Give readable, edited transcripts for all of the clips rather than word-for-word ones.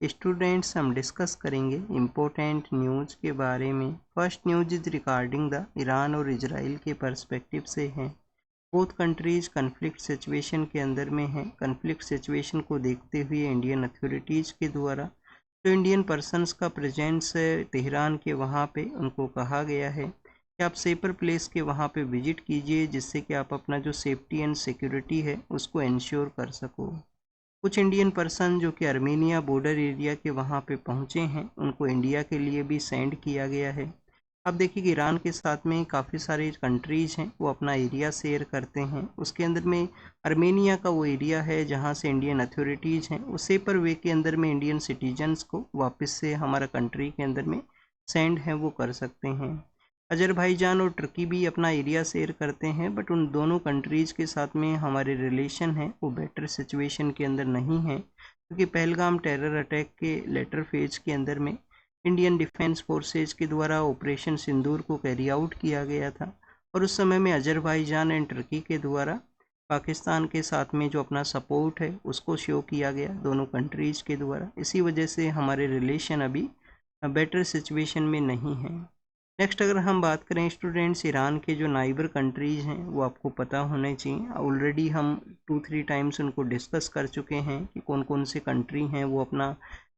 Students हम discuss करेंगे important news के बारे में। First news is regarding the Iran और इजराइल के पर्सपेक्टिव से हैं। बोथ कंट्रीज कन्फ्लिक्ट सिचुएशन के अंदर में हैं। कन्फ्लिक्ट सिचुएशन को देखते हुए इंडियन अथॉरिटीज़ के द्वारा जो इंडियन पर्सनस का प्रेजेंस है तेहरान के वहाँ पे उनको कहा गया है कि आप सेपर प्लेस के वहाँ पे विजिट कीजिए, जिससे कि आप अपना जो सेफ्टी एंड सिक्योरिटी है उसको इंश्योर कर सको। कुछ इंडियन पर्सन जो कि अर्मेनिया बॉर्डर एरिया के वहाँ पे पहुँचे हैं उनको इंडिया के लिए भी सेंड किया गया है। अब देखिए कि ईरान के साथ में काफ़ी सारे कंट्रीज़ हैं वो अपना एरिया शेयर करते हैं। उसके अंदर में अर्मेनिया का वो एरिया है जहाँ से इंडियन अथॉरिटीज़ हैं वो सेपर वे के अंदर में इंडियन सिटीजन्स को वापस से हमारा कंट्री के अंदर में सेंड है वो कर सकते हैं। अजरबैजान और तुर्की भी अपना एरिया शेयर करते हैं, बट उन दोनों कंट्रीज़ के साथ में हमारे रिलेशन हैं वो बेटर सिचुएशन के अंदर नहीं है, क्योंकि पहलगाम टेरर अटैक के लेटर फेज के अंदर में इंडियन डिफेंस फोर्सेज के द्वारा ऑपरेशन सिंदूर को कैरी आउट किया गया था और उस समय में अजरबैजान एंड तुर्की के द्वारा पाकिस्तान के साथ में जो अपना सपोर्ट है उसको शो किया गया दोनों कंट्रीज़ के द्वारा। इसी वजह से हमारे रिलेशन अभी बेटर सिचुएशन में नहीं है। नेक्स्ट अगर हम बात करें स्टूडेंट्स, ईरान के जो नाइबर कंट्रीज़ हैं वो आपको पता होने चाहिए। ऑलरेडी हम 2-3 टाइम्स उनको डिस्कस कर चुके हैं कि कौन कौन से कंट्री हैं वो अपना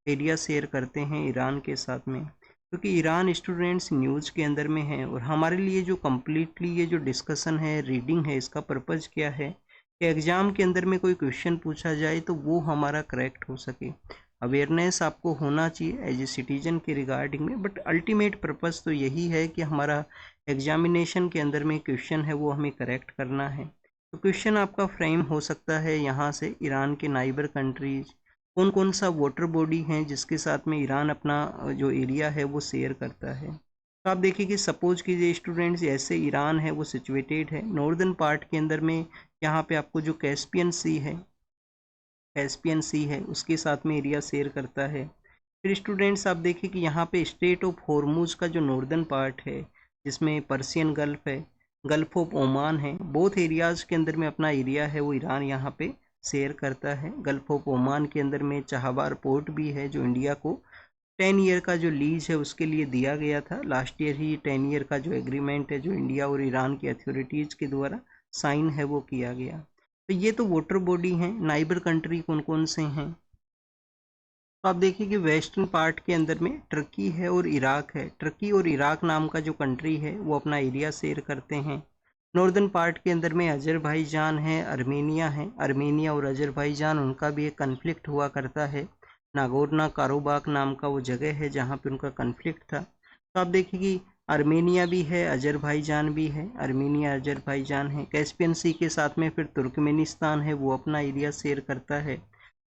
एरिया शेयर करते हैं ईरान के साथ में, क्योंकि ईरान स्टूडेंट्स न्यूज़ के अंदर में है। और हमारे लिए जो कम्प्लीटली ये जो डिस्कशन है, रीडिंग है, इसका पर्पज़ क्या है कि एग्ज़ाम के अंदर में कोई क्वेश्चन पूछा जाए तो वो हमारा करेक्ट हो सके। अवेयरनेस आपको होना चाहिए एज ए सिटीजन के रिगार्डिंग में, बट अल्टीमेट पर्पस तो यही है कि हमारा एग्जामिनेशन के अंदर में क्वेश्चन है वो हमें करेक्ट करना है। तो क्वेश्चन आपका फ्रेम हो सकता है यहाँ से ईरान के नाइबर कंट्रीज कौन कौन सा वाटर बॉडी हैं जिसके साथ में ईरान अपना जो एरिया है वो शेयर करता है। तो आप देखिए कि सपोज कीजिए स्टूडेंट्स, ऐसे ईरान है वो सिचुएटेड है नॉर्दर्न पार्ट के अंदर में। यहाँ पे आपको जो कैस्पियन सी है, कैस्पियन सी है उसके साथ में एरिया शेयर करता है। फिर स्टूडेंट्स आप देखिए कि यहाँ पे स्ट्रेट ऑफ हॉर्मुज का जो नॉर्दर्न पार्ट है जिसमें पर्सियन गल्फ है, गल्फ ऑफ ओमान है, बोथ एरियाज़ के अंदर में अपना एरिया है वो ईरान यहाँ पे शेयर करता है। गल्फ ऑफ ओमान के अंदर में चाहबार पोर्ट भी है जो इंडिया को 10 ईयर का जो लीज है उसके लिए दिया गया था। लास्ट ईयर ही 10 ईयर का जो एग्रीमेंट है जो इंडिया और ईरान की अथॉरिटीज़ के द्वारा साइन है वो किया गया। तो ये तो वाटर बॉडी हैं। नाइबर कंट्री कौन कौन से हैं, तो आप देखिए कि वेस्टर्न पार्ट के अंदर में तुर्की है और इराक है। तुर्की और इराक नाम का जो कंट्री है वो अपना एरिया शेयर करते हैं। नॉर्दर्न पार्ट के अंदर में अजरबैजान है, अर्मेनिया है। अर्मेनिया और अजरबैजान उनका भी एक कन्फ्लिक्ट हुआ करता है। नागोर्नो काराबाख नाम का वो जगह है जहाँ पे उनका कन्फ्लिक्ट था। तो आप देखिए कि अर्मेनिया भी है, अजरबैजान भी है। अर्मेनिया अजरबैजान है। कैस्पियन सी के साथ में फिर तुर्कमेनिस्तान है वो अपना एरिया शेयर करता है।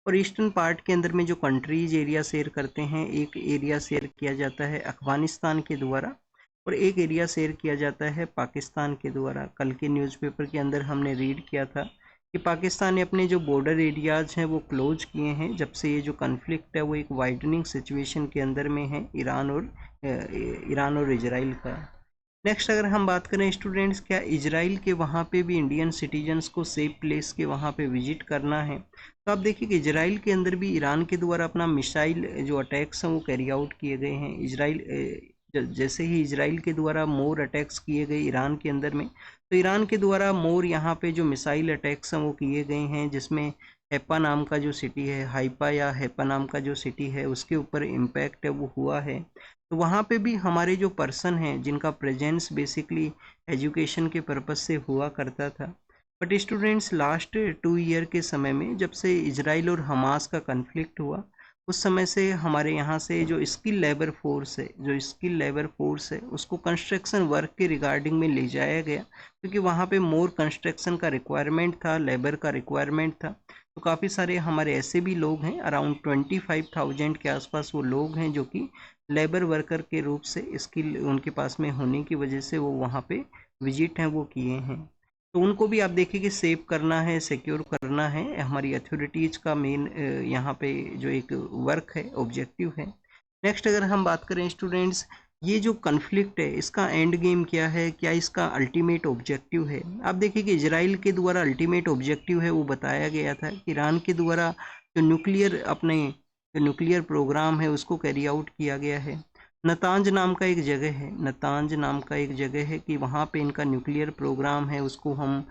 और ईस्टर्न पार्ट के अंदर में जो कंट्रीज एरिया शेयर करते हैं, एक एरिया शेयर किया जाता है अफगानिस्तान के द्वारा और एक एरिया शेयर किया जाता है पाकिस्तान के द्वारा। कल के न्यूज़पेपर के अंदर हमने रीड किया था कि पाकिस्तान ने अपने जो बॉर्डर एरियाज़ हैं वो क्लोज किए हैं जब से ये जो कन्फ्लिक्ट है वो एक वाइडनिंग सिचुएशन के अंदर में है ईरान और इजराइल का। नेक्स्ट अगर हम बात करें स्टूडेंट्स, क्या इजराइल के वहाँ पे भी इंडियन सिटीजन्स को सेफ प्लेस के वहाँ पे विजिट करना है। तो आप देखिए कि इजराइल के अंदर भी ईरान के द्वारा अपना मिसाइल जो अटैक्स हैं वो कैरी आउट किए गए हैं। इजराइल जैसे ही इजराइल के द्वारा मोर अटैक्स किए गए ईरान के अंदर में, तो ईरान के द्वारा मोर यहाँ पे जो मिसाइल अटैक्स हैं वो किए गए हैं, जिसमें हैप्पा नाम का जो सिटी है, हाइपा या हैप्पा नाम का जो सिटी है उसके ऊपर इम्पैक्ट है वो हुआ है। तो वहाँ पे भी हमारे जो पर्सन हैं जिनका प्रेजेंस बेसिकली एजुकेशन के पर्पज़ से हुआ करता था। बट स्टूडेंट्स लास्ट 2 ईयर के समय में जब से इजराइल और हमास का कन्फ्लिक्ट हुआ उस समय से हमारे यहाँ से जो स्किल लेबर फोर्स है उसको कंस्ट्रक्शन वर्क के रिगार्डिंग में ले जाया गया, क्योंकि वहाँ पे मोर कंस्ट्रक्शन का रिक्वायरमेंट था, लेबर का रिक्वायरमेंट था। तो काफ़ी सारे हमारे ऐसे भी लोग हैं, अराउंड 25,000 के आसपास वो लोग हैं जो कि लेबर वर्कर के रूप से स्किल उनके पास में होने की वजह से वो वहाँ पे विजिट हैं वो किए हैं। तो उनको भी आप देखिए कि सेव करना है, सिक्योर करना है, हमारी अथॉरिटीज़ का मेन यहाँ पे जो एक वर्क है, ऑब्जेक्टिव है। नेक्स्ट अगर हम बात करें स्टूडेंट्स, ये जो कन्फ्लिक्ट है इसका एंड गेम क्या है, क्या इसका अल्टीमेट ऑब्जेक्टिव है। आप देखिए कि इजराइल के द्वारा अल्टीमेट ऑब्जेक्टिव है वो बताया गया था कि ईरान के द्वारा जो न्यूक्लियर अपने जो न्यूक्लियर प्रोग्राम है उसको कैरी आउट किया गया है। नतांज नाम का एक जगह है, नतांज नाम का एक जगह है कि वहाँ पे इनका न्यूक्लियर प्रोग्राम है, उसको हम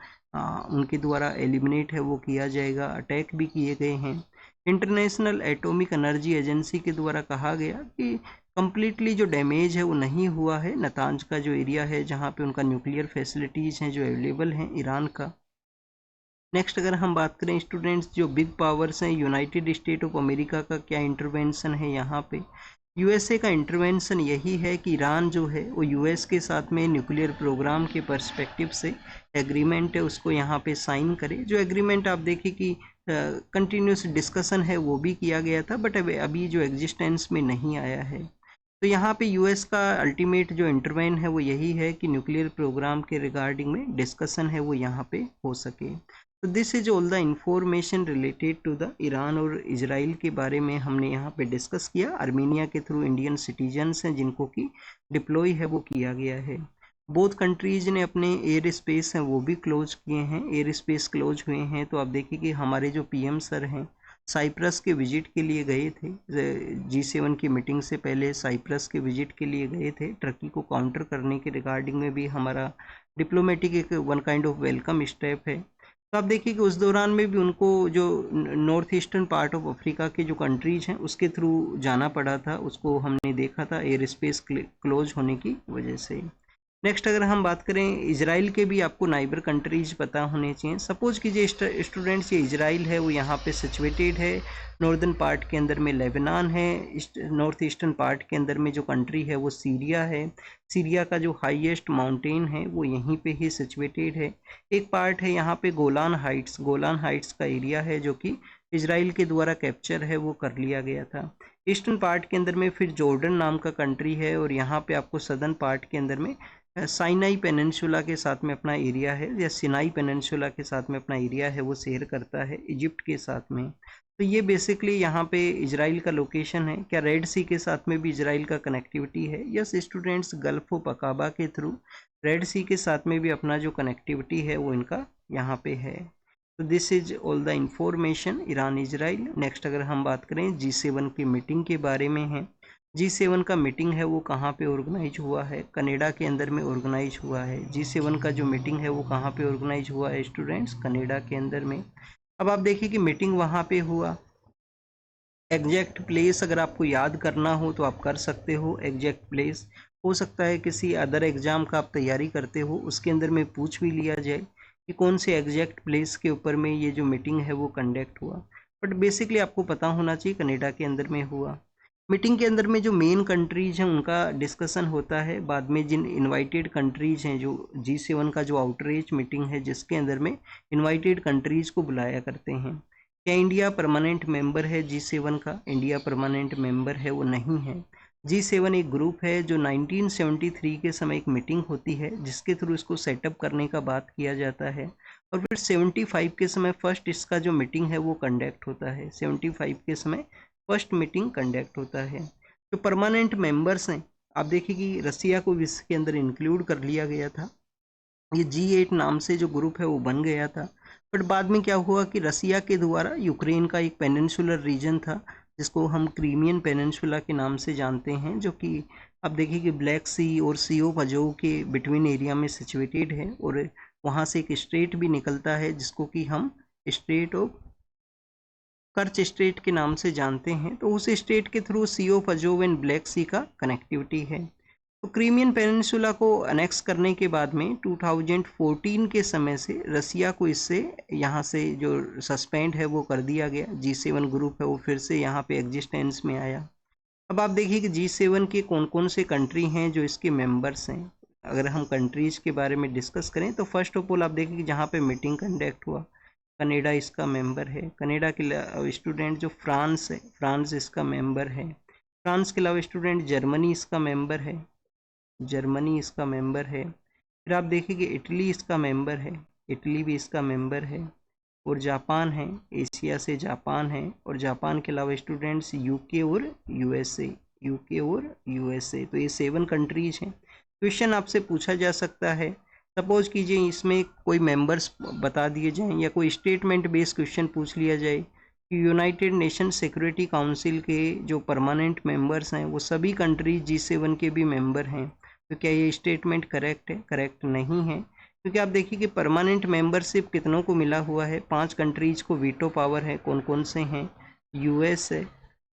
उनके द्वारा एलिमिनेट है वो किया जाएगा। अटैक भी किए गए हैं। इंटरनेशनल एटॉमिक एनर्जी एजेंसी के द्वारा कहा गया कि कम्प्लीटली जो डैमेज है वो नहीं हुआ है नतांज का जो एरिया है जहाँ पे उनका न्यूक्लियर फैसिलिटीज़ हैं जो अवेलेबल हैं ईरान का। नेक्स्ट अगर हम बात करें स्टूडेंट्स, जो बिग पावर्स हैं, यूनाइटेड स्टेट ऑफ अमेरिका का क्या इंटरवेंशन है यहाँ पे। यूएसए का इंटरवेंशन यही है कि ईरान जो है वो यूएस के साथ में न्यूक्लियर प्रोग्राम के पर्सपेक्टिव से एग्रीमेंट है उसको यहाँ पे साइन करे। जो एग्रीमेंट आप देखिए कि कंटिन्यूस डिस्कशन है वो भी किया गया था, बट अभी जो एग्जिस्टेंस में नहीं आया है। तो यहाँ पे यूएस का अल्टीमेट जो इंटरवेन है वो यही है कि न्यूक्लियर प्रोग्राम के रिगार्डिंग में डिस्कशन है वो यहाँ पे हो सके। तो this is all the information related to the Iran और इजराइल के बारे में हमने यहाँ पे डिस्कस किया। आर्मीनिया के थ्रू इंडियन सिटीजन्स हैं जिनको कि डिप्लॉय है वो किया गया है। बोथ कंट्रीज ने अपने एयर स्पेस हैं वो भी क्लोज किए हैं, एयर स्पेस क्लोज हुए हैं। तो आप देखिए कि हमारे जो पीएम सर हैं साइप्रस के विजिट के लिए गए थे, G7 की मीटिंग से पहले साइप्रस के विजिट के लिए गए थे। टर्की को काउंटर करने के रिगार्डिंग में भी हमारा डिप्लोमेटिक एक one kind of welcome step है। तो आप देखिए कि उस दौरान में भी उनको जो north eastern part of Africa के जो कंट्रीज हैं उसके थ्रू जाना पड़ा था, उसको हमने देखा था एयर स्पेस क्लोज होने की वजह से। नेक्स्ट अगर हम बात करें इजराइल के भी आपको नाइबर कंट्रीज पता होने चाहिए। सपोज कीजिए स्टूडेंट्स ये इजराइल है वो यहाँ पे सिचुएटेड है, नॉर्दर्न पार्ट के अंदर में लेबनान है, नॉर्थ ईस्टर्न पार्ट के अंदर में जो कंट्री है वो सीरिया है। सीरिया का जो हाईएस्ट माउंटेन है वो यहीं पे ही सिचुएटेड है। एक पार्ट है यहाँ पे गोलान हाइट्स, गोलान हाइट्स का एरिया है जो कि इजराइल के द्वारा कैप्चर है वो कर लिया गया था। ईस्टर्न पार्ट के अंदर में फिर जॉर्डन नाम का कंट्री है और यहाँ पे आपको सदर्न पार्ट के अंदर में साइनाई पेनिनसुला के साथ में अपना एरिया है, या सिनाई पेनिनसुला के साथ में अपना एरिया है वो शेयर करता है इजिप्ट के साथ में। तो ये बेसिकली यहाँ पे इजराइल का लोकेशन है। क्या रेड सी के साथ में भी इजराइल का कनेक्टिविटी है? Yes students, gulf of Aqaba के थ्रू रेड सी के साथ में भी अपना जो कनेक्टिविटी है वो इनका यहाँ पे है। तो this is all the information Iran Israel. Next अगर हम बात करें G7 की मीटिंग के बारे में है। G7 का मीटिंग है वो कहाँ पे ऑर्गेनाइज हुआ है? कनाडा के अंदर में ऑर्गेनाइज हुआ है। G7 का जो मीटिंग है वो कहाँ पे ऑर्गेनाइज हुआ है स्टूडेंट्स? कनाडा के अंदर में। अब आप देखिए कि मीटिंग वहाँ पे हुआ। एग्जैक्ट प्लेस अगर आपको याद करना हो तो आप कर सकते हो। एग्जैक्ट प्लेस हो सकता है किसी अदर एग्जाम का आप तैयारी करते हो उसके अंदर में पूछ भी लिया जाए कि कौन से एग्जैक्ट प्लेस के ऊपर में ये जो मीटिंग है वो कंडक्ट हुआ। बट बेसिकली आपको पता होना चाहिए कनाडा के अंदर में हुआ। मीटिंग के अंदर में जो मेन कंट्रीज हैं उनका डिस्कशन होता है। बाद में जिन इनवाइटेड कंट्रीज हैं, जो G7 का जो आउटरीच मीटिंग है जिसके अंदर में इनवाइटेड कंट्रीज को बुलाया करते हैं। क्या इंडिया परमानेंट मेंबर है G7 का? इंडिया परमानेंट मेंबर है वो नहीं है। G7 एक ग्रुप है जो 1973 के समय एक मीटिंग होती है जिसके थ्रू इसको सेटअप करने का बात किया जाता है, और फिर 75 के समय फर्स्ट इसका जो मीटिंग है वो कंडक्ट होता है। 75 के समय फर्स्ट मीटिंग कंडक्ट होता है। जो परमानेंट मेंबर्स हैं, आप देखिए कि रसिया को इसके अंदर इंक्लूड कर लिया गया था। ये G8 नाम से जो ग्रुप है वो बन गया था। बट बाद में क्या हुआ कि रसिया के द्वारा यूक्रेन का एक पेनिनसुलर रीजन था जिसको हम क्रीमियन पेनिनसुला के नाम से जानते हैं, जो कि आप देखिए कि ब्लैक सी और सी ऑफ अजोव के बिटवीन एरिया में सिचुएटेड है, और वहाँ से एक स्ट्रेट भी निकलता है जिसको कि हम स्ट्रेट ऑफ कर्च स्ट्रेट के नाम से जानते हैं। तो उस स्ट्रेट के through Sea of Azov and Black Sea का कनेक्टिविटी है। तो क्रीमियन पेनिनसुला को अनेक्स करने के बाद में 2014 के समय से रसिया को इससे यहाँ से जो सस्पेंड है वो कर दिया गया। G7 ग्रुप है वो फिर से यहाँ पे एग्जिस्टेंस में आया। अब आप देखिए कि G7 के कौन कौन से कंट्री हैं जो इसके मेंबर्स हैं। अगर हम कंट्रीज के बारे में डिस्कस करें तो फर्स्ट ऑफ ऑल आप देखिए कि जहाँ पे मीटिंग कंडक्ट हुआ कनाडा इसका मेंबर है। कनाडा के स्टूडेंट जो फ्रांस है, फ्रांस इसका मेंबर है। फ्रांस के अलावा स्टूडेंट जर्मनी इसका मेंबर है, जर्मनी इसका मेंबर है। फिर आप देखिए कि इटली इसका मेंबर है, इटली भी इसका मेंबर है। और जापान है, एशिया से जापान है। और जापान के अलावा स्टूडेंट्स यूके और यूएसए, यूके और यूएसए। तो ये 7 कंट्रीज हैं। क्वेश्चन आपसे पूछा जा सकता है, सपोज कीजिए इसमें कोई मेंबर्स बता दिए जाएं या कोई स्टेटमेंट बेस्ड क्वेश्चन पूछ लिया जाए यूनाइटेड नेशन सिक्योरिटी काउंसिल के जो परमानेंट मेंबर्स हैं वो सभी कंट्रीज G7 के भी मेंबर हैं। तो क्या ये स्टेटमेंट करेक्ट है? करेक्ट नहीं है, क्योंकि आप देखिए कि परमानेंट मेंबरशिप कितनों को मिला हुआ है, 5 कंट्रीज को वीटो पावर है। कौन कौन से हैं? यूएस है,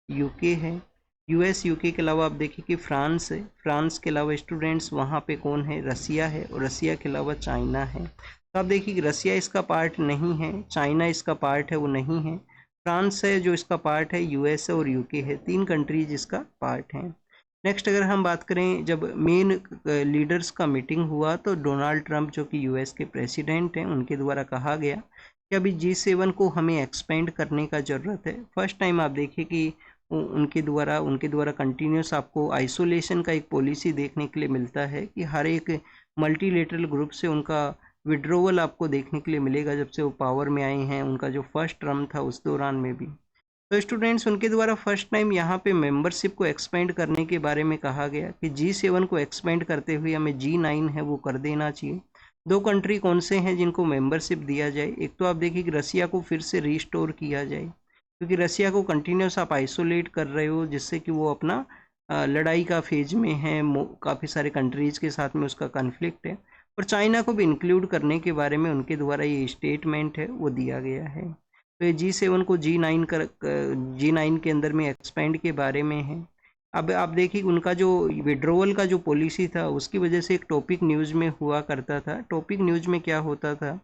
यूके है, यूएस यूके के अलावा आप देखिए कि फ्रांस है, फ्रांस के अलावा स्टूडेंट्स वहाँ पे कौन है? रसिया है, और रसिया के अलावा चाइना है। तो आप देखिए कि रसिया इसका पार्ट नहीं है, चाइना इसका पार्ट है वो नहीं है, फ्रांस है जो इसका पार्ट है, यूएस है और यूके है, 3 कंट्रीज इसका पार्ट हैं। नेक्स्ट अगर हम बात करें, जब मेन लीडर्स का मीटिंग हुआ तो डोनाल्ड ट्रंप जो कि यूएस के प्रेसिडेंट हैं उनके द्वारा कहा गया कि अभी G7 को हमें एक्सपेंड करने का ज़रूरत है। फर्स्ट टाइम आप देखिए कि उनके द्वारा कंटिन्यूस आपको आइसोलेशन का एक पॉलिसी देखने के लिए मिलता है कि हर एक मल्टीलेटरल ग्रुप से उनका विड्रोवल आपको देखने के लिए मिलेगा जब से वो पावर में आए हैं। उनका जो फर्स्ट टर्म था उस दौरान में भी तो स्टूडेंट्स उनके द्वारा फर्स्ट टाइम यहाँ पे मेंबरशिप को एक्सपेंड करने के बारे में कहा गया कि G7 को एक्सपेंड करते हुए हमें G9 है वो कर देना चाहिए। 2 कंट्री कौन से हैं जिनको मेंबरशिप दिया जाए? एक तो आप देखिए कि रसिया को फिर से रिस्टोर किया जाए, क्योंकि रसिया को कंटिन्यूस आप आइसोलेट कर रहे हो जिससे कि वो अपना लड़ाई का फेज में है, काफ़ी सारे कंट्रीज़ के साथ में उसका कन्फ्लिक्ट है। और चाइना को भी इंक्लूड करने के बारे में उनके द्वारा ये स्टेटमेंट है वो दिया गया है। तो ये G7 को G9 के अंदर में एक्सपेंड के बारे में है। अब आप देखिए उनका जो विड्रोवल का जो पॉलिसी था उसकी वजह से एक टॉपिक न्यूज़ में हुआ करता था। टॉपिक न्यूज़ में क्या होता था,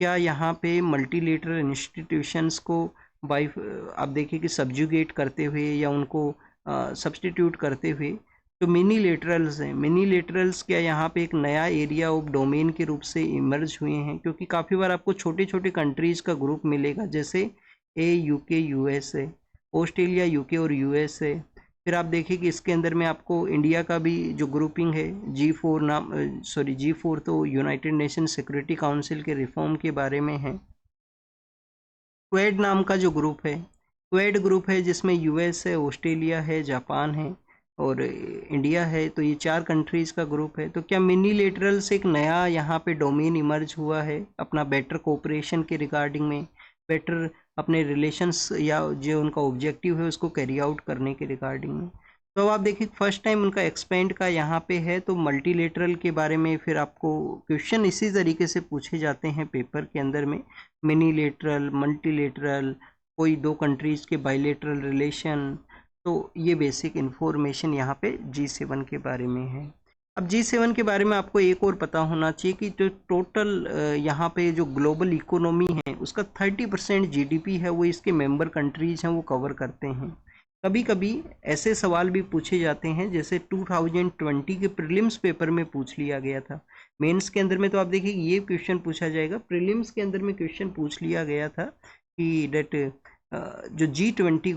क्या यहाँ पे मल्टीलेटरल इंस्टीट्यूशंस को आप देखिए कि सब्जुगेट करते हुए या उनको सब्सटीट्यूट करते हुए जो मिनी लेटरल्स हैं, मिनी लेटरल्स क्या यहाँ पे एक नया एरिया ऑफ डोमेन के रूप से इमर्ज हुए हैं, क्योंकि काफ़ी बार आपको छोटे छोटे कंट्रीज़ का ग्रुप मिलेगा जैसे यूके यूएस है, ऑस्ट्रेलिया यूके और यूएस है। फिर आप देखिए कि इसके अंदर में आपको इंडिया का भी जो ग्रुपिंग है G4 तो यूनाइटेड नेशन सिक्योरिटी काउंसिल के रिफॉर्म के बारे में है। क्वेड नाम का जो ग्रुप है, क्वेड ग्रुप है जिसमें यूएस है, ऑस्ट्रेलिया है, जापान है और इंडिया है। तो ये 4 कंट्रीज़ का ग्रुप है। तो क्या मिनी लेटरल से एक नया यहाँ पे डोमेन इमर्ज हुआ है अपना बेटर कोऑपरेशन के रिगार्डिंग में, बेटर अपने रिलेशंस या जो उनका ऑब्जेक्टिव है उसको कैरी आउट करने के रिगार्डिंग में। तो अब आप देखिए फर्स्ट टाइम उनका एक्सपेंड का यहाँ पे है। तो मल्टीलेटरल के बारे में फिर आपको क्वेश्चन इसी तरीके से पूछे जाते हैं पेपर के अंदर में, मिनीलेटरल, मल्टीलेटरल, कोई 2 कंट्रीज़ के बाइलेटरल रिलेशन। तो ये बेसिक इन्फॉर्मेशन यहाँ पे G7 के बारे में है। अब G7 के बारे में आपको एक और पता होना चाहिए कि जो टोटल यहाँ पे जो ग्लोबल इकोनॉमी है उसका 30% GDP है वो इसके मेंबर कंट्रीज हैं वो कवर करते हैं। कभी कभी ऐसे सवाल भी पूछे जाते हैं जैसे 2020 के प्रीलिम्स पेपर में पूछ लिया गया था। मेंस के अंदर में तो आप देखिए ये क्वेश्चन पूछा जाएगा, प्रीलिम्स के अंदर में क्वेश्चन पूछ लिया गया था कि डेट जो G20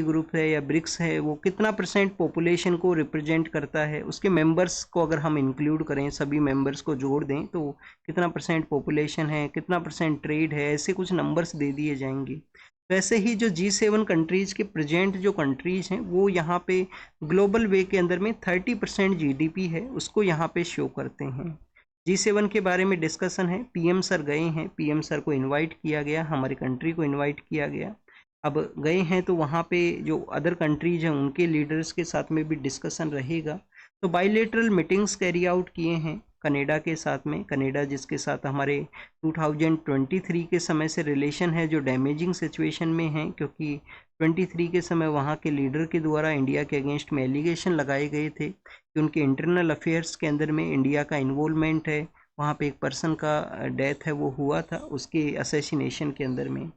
ग्रुप है या ब्रिक्स है वो कितना % पॉपुलेशन को रिप्रेजेंट करता है, उसके मेंबर्स को अगर हम इंक्लूड करें, सभी मेंबर्स को जोड़ दें तो कितना % पॉपुलेशन है, कितना % ट्रेड है, ऐसे कुछ नंबर्स दे दिए जाएंगे। वैसे ही जो G7 कंट्रीज़ के प्रेजेंट जो कंट्रीज़ हैं वो यहाँ पे ग्लोबल वे के अंदर में 30% GDP है उसको यहाँ पे शो करते हैं। G7 के बारे में डिस्कशन है, PM सर गए हैं, PM सर को इनवाइट किया गया, हमारी कंट्री को इनवाइट किया गया। अब गए हैं तो वहाँ पे जो अदर कंट्रीज हैं उनके लीडर्स के साथ में भी डिस्कशन रहेगा। तो बाइलेटरल मीटिंग्स कैरी आउट किए हैं कनाडा के साथ में, कनाडा जिसके साथ हमारे 2023 के समय से रिलेशन है जो डैमेजिंग सिचुएशन में है, क्योंकि 23 के समय वहाँ के लीडर के द्वारा इंडिया के अगेंस्ट में एलिगेशन लगाए गए थे कि उनके इंटरनल अफेयर्स के अंदर में इंडिया का इन्वॉल्वमेंट है। वहाँ पे एक पर्सन का डेथ है वो हुआ था उसके असैसिनेशन के अंदर में।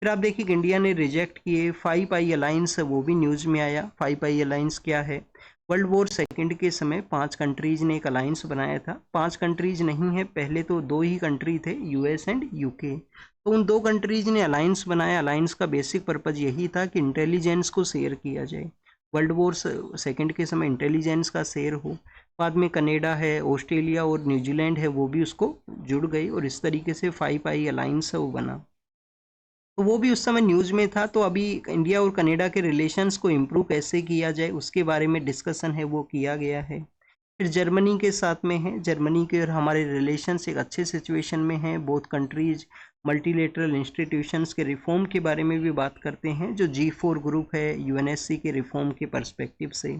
फिर आप देखिए कि इंडिया ने रिजेक्ट किए 5 आई अलाइंस, वो भी न्यूज़ में आया। 5 आई अलाइंस क्या है? वर्ल्ड वॉर सेकंड के समय 5 कंट्रीज़ ने एक अलाइंस बनाया था। 5 कंट्रीज़ नहीं है, पहले तो 2 ही कंट्री थे, US एंड UK। तो उन 2 कंट्रीज़ ने अलाइंस बनाया। अलाइंस का बेसिक पर्पज़ यही था कि इंटेलिजेंस को शेयर किया जाए, वर्ल्ड वॉर सेकंड के समय इंटेलिजेंस का शेयर हो। बाद में कनाडा है, ऑस्ट्रेलिया और न्यूजीलैंड है वो भी उसको जुड़ गई और इस तरीके से 5 आई अलाइंस है वो बना। तो वो भी उस समय न्यूज़ में था। तो अभी इंडिया और कनाडा के रिलेशंस को इम्प्रूव कैसे किया जाए उसके बारे में डिस्कशन है वो किया गया है। फिर जर्मनी के साथ में है, जर्मनी के और हमारे रिलेशंस एक अच्छे सिचुएशन में हैं, बोथ कंट्रीज मल्टीलेटरल इंस्टीट्यूशंस के रिफॉर्म के बारे में भी बात करते हैं, जो G4 ग्रुप है यूएनएससी के रिफॉर्म के पर्सपेक्टिव से।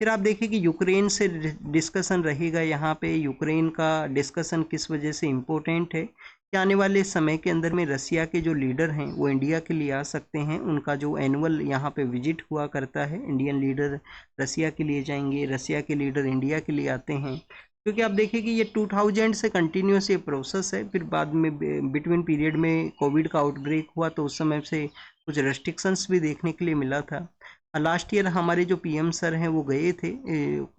फिर आप देखिए कि यूक्रेन से डिस्कशन रहेगा। यहाँ पे यूक्रेन का डिस्कशन किस वजह से इम्पोर्टेंट है कि आने वाले समय के अंदर में रसिया के जो लीडर हैं वो इंडिया के लिए आ सकते हैं। उनका जो एनुअल यहाँ पे विजिट हुआ करता है, इंडियन लीडर रसिया के लिए जाएंगे, रसिया के लीडर इंडिया के लिए आते हैं। क्योंकि आप देखिए कि ये 2000 से कंटिन्यूस ये प्रोसेस है। फिर बाद में बिटवीन पीरियड में कोविड का आउटब्रेक हुआ तो उस समय से कुछ रेस्ट्रिक्शंस भी देखने के लिए मिला था। लास्ट ईयर हमारे जो पीएम सर हैं वो गए थे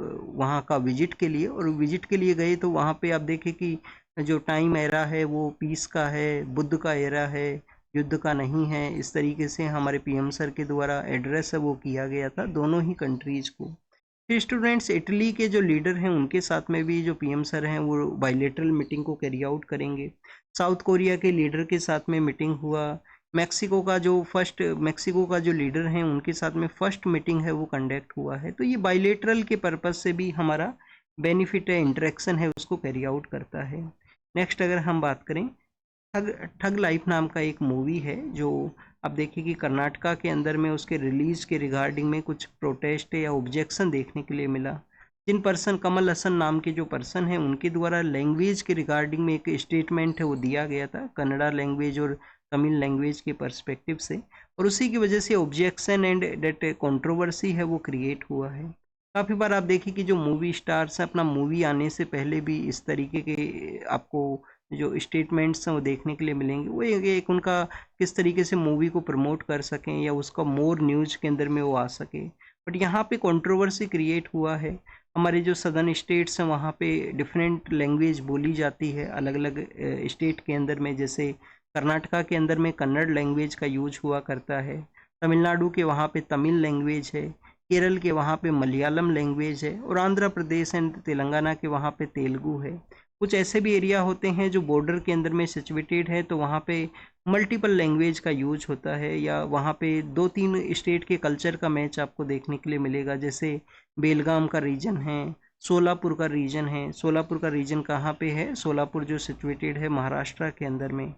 वहाँ का विजिट के लिए, और विजिट के लिए गए तो वहाँ पे आप देखें कि जो टाइम एरा है वो पीस का है, बुद्ध का एरा है, युद्ध का नहीं है। इस तरीके से हमारे पीएम सर के द्वारा एड्रेस है वो किया गया था दोनों ही कंट्रीज़ को। फिर स्टूडेंट्स इटली के जो लीडर हैं उनके साथ में भी जो पीएम सर हैं वो बायलैटरल मीटिंग को कैरी आउट करेंगे। साउथ कोरिया के लीडर के साथ में मीटिंग हुआ। मैक्सिको का जो लीडर हैं उनके साथ में फर्स्ट मीटिंग है वो कंडक्ट हुआ है। तो ये बायलैटरल के पर्पस से भी हमारा बेनिफिट है, इंटरेक्शन है, उसको कैरी आउट करता है। नेक्स्ट अगर हम बात करें, ठग लाइफ नाम का एक मूवी है जो आप देखिए कि कर्नाटका के अंदर में उसके रिलीज के रिगार्डिंग में कुछ प्रोटेस्ट या ऑब्जेक्शन देखने के लिए मिला। जिन पर्सन, कमल हसन नाम के जो पर्सन हैं उनके द्वारा लैंग्वेज के रिगार्डिंग में एक स्टेटमेंट है वो दिया गया था, कन्नड़ा लैंग्वेज और तमिल लैंग्वेज के पर्सपेक्टिव से, और उसी की वजह से ऑब्जेक्शन एंड डेट कंट्रोवर्सी है वो क्रिएट हुआ है। काफ़ी बार आप देखिए कि जो मूवी स्टार्स हैं अपना मूवी आने से पहले भी इस तरीके के आपको जो स्टेटमेंट्स हैं वो देखने के लिए मिलेंगे। वो एक उनका किस तरीके से मूवी को प्रमोट कर सकें या उसका मोर न्यूज़ के अंदर में वो आ सके। बट यहाँ पे कंट्रोवर्सी क्रिएट हुआ है। हमारे जो सदर्न स्टेट्स हैं वहाँ पे डिफरेंट लैंग्वेज बोली जाती है अलग अलग स्टेट के अंदर में। जैसे कर्नाटका के अंदर में कन्नड़ लैंग्वेज का यूज हुआ करता है, तमिलनाडु के वहाँ पे तमिल लैंग्वेज है, केरल के वहाँ पे मलयालम लैंग्वेज है, और आंध्र प्रदेश एंड तेलंगाना के वहाँ पे तेलुगु है। कुछ ऐसे भी एरिया होते हैं जो बॉर्डर के अंदर में सिचुएटेड है तो वहाँ पे मल्टीपल लैंग्वेज का यूज होता है, या वहाँ पे 2-3 स्टेट के कल्चर का मैच आपको देखने के लिए मिलेगा। जैसे बेलगाम का रीजन है, सोलापुर का रीजन है। सोलापुर का रीजन कहाँ पे है? सोलापुर जो सिचुएटेड है महाराष्ट्र के अंदर में।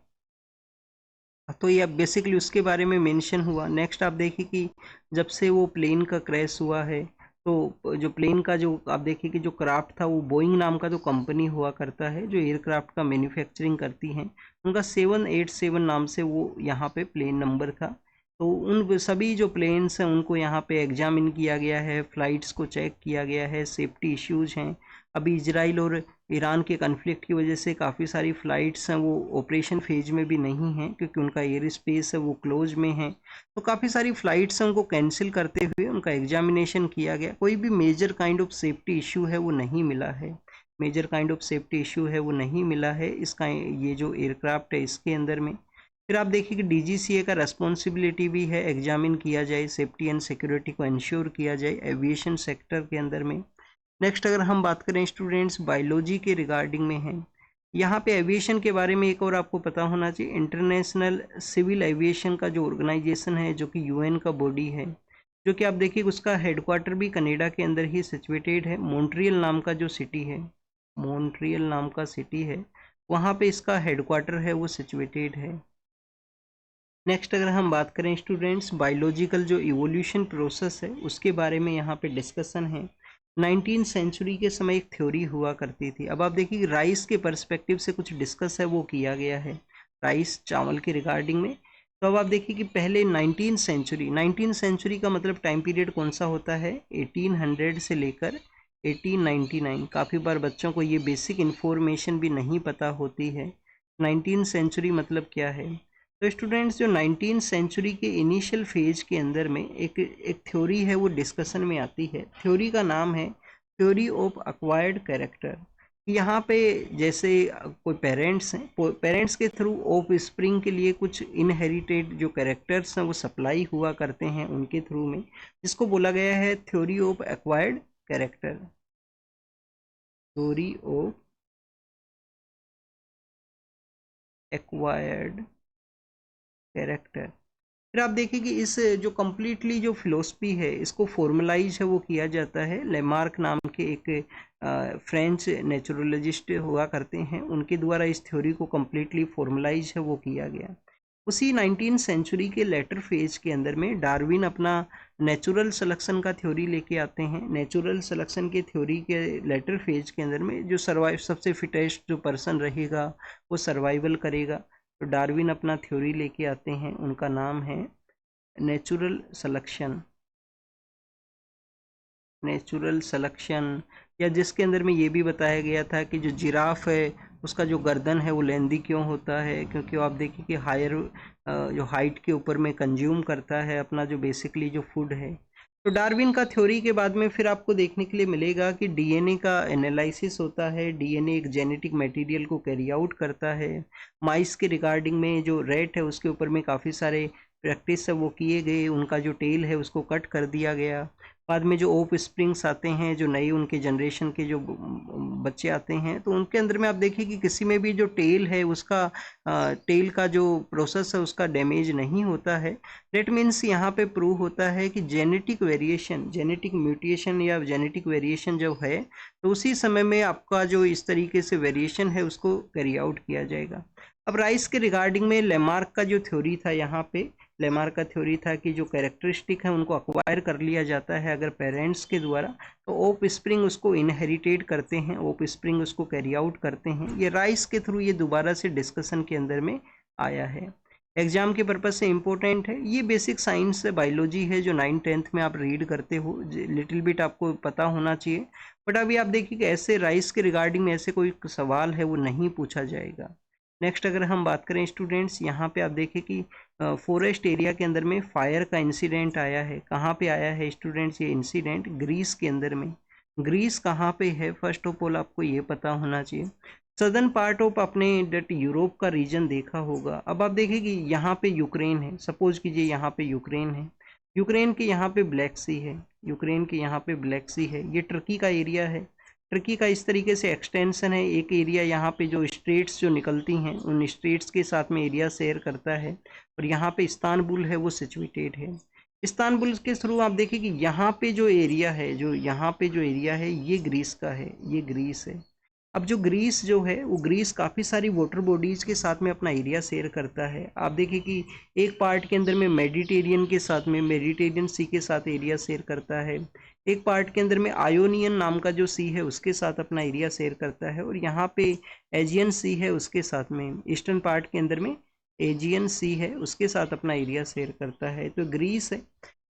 तो ये अब बेसिकली उसके बारे में मेंशन हुआ। नेक्स्ट आप देखिए कि जब से वो प्लेन का क्रैश हुआ है तो जो प्लेन का जो आप देखिए कि जो क्राफ्ट था वो बोइंग नाम का जो कंपनी हुआ करता है जो एयरक्राफ्ट का मैन्युफैक्चरिंग करती हैं, उनका 787 नाम से वो यहाँ पे प्लेन नंबर था। तो उन सभी जो प्लेन्स हैं उनको यहाँ पे एग्जामिन किया गया है, फ़्लाइट्स को चेक किया गया है, सेफ्टी इश्यूज़ हैं। अभी इजराइल और ईरान के कन्फ्लिक्ट की वजह से काफ़ी सारी फ़्लाइट्स हैं वो ऑपरेशन फेज में भी नहीं हैं क्योंकि उनका एयर स्पेस है वो क्लोज में है। तो काफ़ी सारी फ़्लाइट्स हैं उनको कैंसिल करते हुए उनका एग्जामिनेशन किया गया। कोई भी major kind of safety issue है वो नहीं मिला है, major kind of safety issue है वो नहीं मिला है इसका, ये जो एयरक्राफ्ट है इसके अंदर में। फिर आप देखिए कि डीजीसीए का रेस्पॉन्सिबिलिटी भी है एग्जामिन किया जाए, सेफ्टी एंड सिक्योरिटी को इंश्योर किया जाए एविएशन सेक्टर के अंदर में। नेक्स्ट अगर हम बात करें स्टूडेंट्स बायोलॉजी के रिगार्डिंग में है, यहाँ पे एविएशन के बारे में एक और आपको पता होना चाहिए। इंटरनेशनल सिविल एविएशन का जो ऑर्गेनाइजेशन है जो कि यूएन का बॉडी है, जो कि आप देखिए उसका हेडक्वार्टर भी कनाडा के अंदर ही सिचुएटेड है। मॉन्ट्रियल नाम का जो सिटी है, मॉन्ट्रियल नाम का सिटी है, वहाँ पे इसका हेडक्वार्टर है वो सिचुएटेड है। नेक्स्ट अगर हम बात करें स्टूडेंट्स बायोलॉजिकल जो इवोल्यूशन प्रोसेस है उसके बारे में यहाँ पे डिस्कशन है। 19th सेंचुरी के समय एक थ्योरी हुआ करती थी। अब आप देखिए राइस के पर्सपेक्टिव से कुछ डिस्कस है वो किया गया है, राइस चावल के रिगार्डिंग में। तो अब आप देखिए कि पहले 19th सेंचुरी का मतलब टाइम पीरियड कौन सा होता है? 1800 से लेकर 1899। काफ़ी बार बच्चों को ये बेसिक इन्फॉर्मेशन भी नहीं पता होती है 19th सेंचुरी मतलब क्या है। तो स्टूडेंट्स जो 19th सेंचुरी के इनिशियल फेज के अंदर में एक थ्योरी है वो डिस्कशन में आती है। थ्योरी का नाम है थ्योरी ऑफ एक्वायर्ड कैरेक्टर। यहाँ पे जैसे कोई पेरेंट्स हैं, पेरेंट्स के थ्रू ऑफ स्प्रिंग के लिए कुछ इनहेरिटेड जो कैरेक्टर्स हैं वो सप्लाई हुआ करते हैं उनके थ्रू में, जिसको बोला गया है theory of acquired character. Theory of acquired character. फिर आप देखिए कि इस जो कम्प्लीटली जो फिलोसफी है इसको फॉर्मलाइज है वो किया जाता है लेमार्क नाम के एक फ्रेंच नेचुरलॉजिस्ट हुआ करते हैं, उनके द्वारा इस थ्योरी को कम्प्लीटली फॉर्मलाइज है वो किया गया। उसी 19th सेंचुरी के लेटर फेज के अंदर में डार्विन अपना नेचुरल सिलेक्शन का थ्योरी लेके आते हैं। नेचुरल सिलेक्शन के थ्योरी के लेटर फेज के अंदर में जो सर्वाइव सबसे फिटेस्ट जो पर्सन रहेगा वो सर्वाइवल करेगा, तो डार्विन अपना थ्योरी लेके आते हैं, उनका नाम है नेचुरल सिलेक्शन। नेचुरल सिलेक्शन, या जिसके अंदर में ये भी बताया गया था कि जो जिराफ है उसका जो गर्दन है वो लेंदी क्यों होता है, क्योंकि आप देखिए कि हायर जो हाइट के ऊपर में कंज्यूम करता है अपना जो बेसिकली जो फूड है। तो डार्विन का थ्योरी के बाद में फिर आपको देखने के लिए मिलेगा कि डीएनए का एनालिसिस होता है। डीएनए एक जेनेटिक मटेरियल को कैरी आउट करता है। माइस के रिगार्डिंग में जो रेट है उसके ऊपर में काफ़ी सारे प्रैक्टिस है वो किए गए, उनका जो टेल है उसको कट कर दिया गया। बाद में जो ओप स्प्रिंग्स आते हैं, जो नए उनके जनरेशन के जो बच्चे आते हैं, तो उनके अंदर में आप देखिए कि किसी में भी जो टेल है उसका टेल का जो प्रोसेस है उसका डैमेज नहीं होता है। डेट मीन्स यहाँ पे प्रूव होता है कि जेनेटिक वेरिएशन, जेनेटिक म्यूटेशन या जेनेटिक वेरिएशन जब है तो उसी समय में आपका जो इस तरीके से वेरिएशन है उसको कैरी आउट किया जाएगा। अब राइस के रिगार्डिंग में लेमार्क का जो थ्योरी था, यहाँ पे लेमार्क का थ्योरी था कि जो कैरेक्टरिस्टिक है उनको अक्वायर कर लिया जाता है अगर पेरेंट्स के द्वारा, तो ओप स्प्रिंग उसको इनहेरिटेट करते हैं, ओप स्प्रिंग उसको कैरी आउट करते हैं। ये राइस के थ्रू ये दोबारा से डिस्कशन के अंदर में आया है, एग्जाम के पर्पज से इम्पोर्टेंट है। ये बेसिक साइंस बायोलॉजी है जो 9th-10th में आप रीड करते हो, लिटिल बिट आपको पता होना चाहिए। बट अभी आप देखिए कि ऐसे राइस के रिगार्डिंग में ऐसे कोई सवाल है वो नहीं पूछा जाएगा। नेक्स्ट अगर हम बात करें स्टूडेंट्स, यहाँ पे आप देखें कि फॉरेस्ट एरिया के अंदर में फायर का इंसिडेंट आया है। कहाँ पे आया है स्टूडेंट्स ये इंसिडेंट? ग्रीस के अंदर में। ग्रीस कहाँ पे है फर्स्ट ऑफ ऑल आपको ये पता होना चाहिए। सदर्न पार्ट ऑफ अपने डेट यूरोप का रीजन देखा होगा। अब आप देखें कि यहाँ पे यूक्रेन है, सपोज कीजिए यहाँ पे यूक्रेन है, यूक्रेन के यहाँ पे ब्लैक सी है, यूक्रेन के यहाँ पे ब्लैक सी है, ये टर्की का एरिया है। टर्की का इस तरीके से एक्सटेंशन है, एक एरिया यहाँ पे जो स्ट्रेट्स जो निकलती हैं उन स्ट्रेट्स के साथ में एरिया शेयर करता है, और यहाँ पे इस्तानबुल है वो सिचुएटेड है। इस्तानबुल के थ्रू आप देखिए कि यहाँ पे जो एरिया है, जो यहाँ पे जो एरिया है ये ग्रीस का है, ये ग्रीस है। अब जो ग्रीस जो है वो ग्रीस काफ़ी सारी वाटर बॉडीज़ के साथ में अपना एरिया शेयर करता है। आप देखिए कि एक पार्ट के अंदर में मेडिटेरियन के साथ में, मेडिटेरियन सी के साथ एरिया शेयर करता है, एक पार्ट के अंदर में आयोनियन नाम का जो सी है उसके साथ अपना एरिया शेयर करता है, और यहाँ पे एजियन सी है उसके साथ में, ईस्टर्न पार्ट के अंदर में एजियन सी है उसके साथ अपना एरिया शेयर करता है। तो ग्रीस है।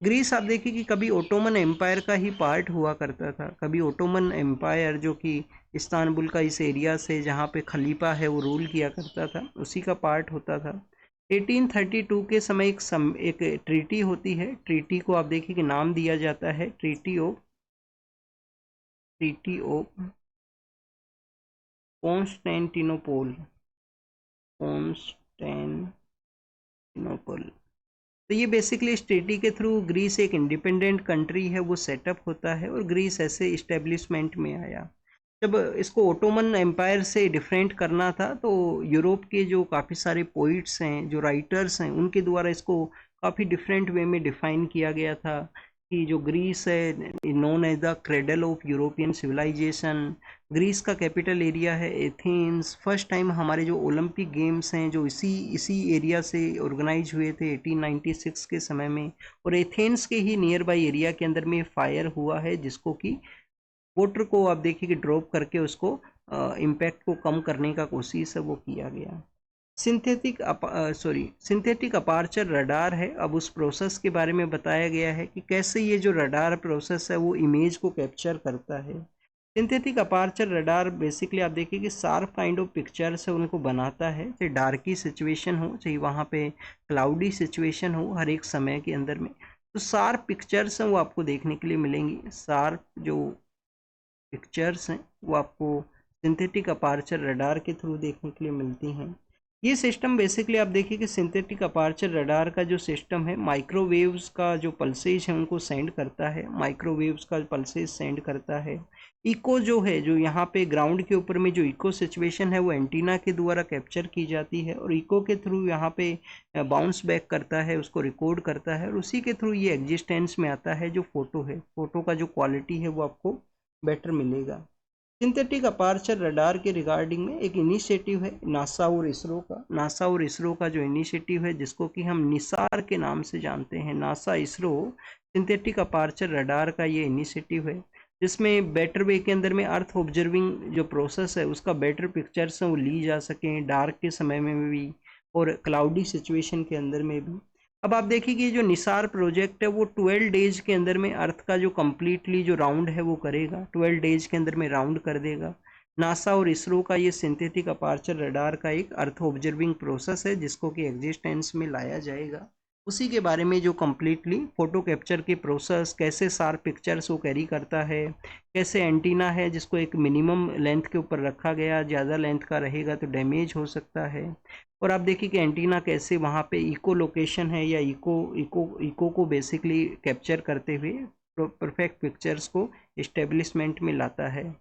ग्रीस आप देखिए कि कभी ओटोमन एम्पायर का ही पार्ट हुआ करता था, कभी ओटोमन एम्पायर जो कि इस्तानबुल का इस एरिया से जहाँ पे खलीफा है वो रूल किया करता था उसी का पार्ट होता था। 1832 के समय एक ट्रीटी होती है, ट्रीटी को आप देखिए कि नाम दिया जाता है ट्रीटी ऑफ कॉन्स्टेंटिनोपल, कॉन्स्टेंटिनोपल। तो ये बेसिकली इस ट्रीटी के थ्रू ग्रीस एक इंडिपेंडेंट कंट्री है वो सेटअप होता है, और ग्रीस ऐसे इस्टेब्लिशमेंट में आया। जब इसको ओटोमन एम्पायर से डिफरेंट करना था तो यूरोप के जो काफ़ी सारे पोइट्स हैं, जो राइटर्स हैं, उनके द्वारा इसको काफ़ी डिफरेंट वे में डिफाइन किया गया था कि जो ग्रीस है known as the cradle of European civilisation. Greece का कैपिटल एरिया है एथेंस। फर्स्ट टाइम हमारे जो ओलंपिक गेम्स हैं जो इसी एरिया से ऑर्गेनाइज हुए थे 1896 के समय में, और एथेंस के ही नियर बाई एरिया के अंदर में फायर हुआ है जिसको कि वाटर को आप देखिए कि ड्रॉप करके उसको इम्पैक्ट को कम करने का कोशिश है वो किया गया। सिंथेटिक अपार्चर रडार है। अब उस प्रोसेस के बारे में बताया गया है कि कैसे ये जो रडार प्रोसेस है वो इमेज को कैप्चर करता है। सिंथेटिक अपार्चर रडार बेसिकली आप देखिए कि शार्प काइंड ऑफ पिक्चर्स है उनको बनाता है, चाहे डार्की सिचुएशन हो, चाहे वहाँ पे क्लाउडी सिचुएशन हो, हर एक समय के अंदर में तो शार्प पिक्चर्स हैं वो आपको देखने के लिए मिलेंगी। शार्प जो पिक्चर्स हैं वो आपको सिंथेटिक अपार्चर रडार के थ्रू देखने के लिए मिलती हैं। ये सिस्टम बेसिकली आप देखिए कि सिंथेटिक अपार्चर रडार का जो सिस्टम है माइक्रोवेव्स का जो पल्सेज है उनको सेंड करता है, माइक्रोवेव्स का पल्सेज सेंड करता है। इको जो है, जो यहाँ पे ग्राउंड के ऊपर में जो इको सिचुएशन है वो एंटीना के द्वारा कैप्चर की जाती है, और इको के थ्रू यहाँ पे बाउंस बैक करता है, उसको रिकॉर्ड करता है, और उसी के थ्रू ये एग्जिस्टेंस में आता है जो फोटो है। फोटो का जो क्वालिटी है वो आपको बेटर मिलेगा। सिंथेटिक अपार्चर रडार के रिगार्डिंग में एक इनिशिएटिव है नासा और इसरो का जो इनिशिएटिव है, जिसको कि हम निसार के नाम से जानते हैं, NASA ISRO synthetic aperture radar का ये इनिशिएटिव है, जिसमें बेटर वे के अंदर में अर्थ ऑब्जर्विंग जो प्रोसेस है उसका बेटर पिक्चर्स हैं वो ली जा सकें, डार्क के समय में भी और क्लाउडी सिचुएशन के अंदर में भी। अब आप देखिए कि जो निसार प्रोजेक्ट है वो 12 डेज के अंदर में अर्थ का जो कम्प्लीटली जो राउंड है वो करेगा, 12 डेज के अंदर में राउंड कर देगा। नासा और इसरो का ये सिंथेटिक अपार्चर रडार का एक अर्थ ऑब्जर्विंग प्रोसेस है, जिसको कि एग्जिस्टेंस में लाया जाएगा। उसी के बारे में जो कम्प्लीटली फोटो कैप्चर की प्रोसेस, कैसे सार पिक्चर्स वो कैरी करता है, कैसे एंटीना है जिसको एक मिनिमम लेंथ के ऊपर रखा गया, ज़्यादा लेंथ का रहेगा तो डैमेज हो सकता है। और आप देखिए कि एंटीना कैसे वहाँ पे इको लोकेशन है या इको को बेसिकली कैप्चर करते हुए परफेक्ट पिक्चर्स को इस्टेब्लिशमेंट में लाता है।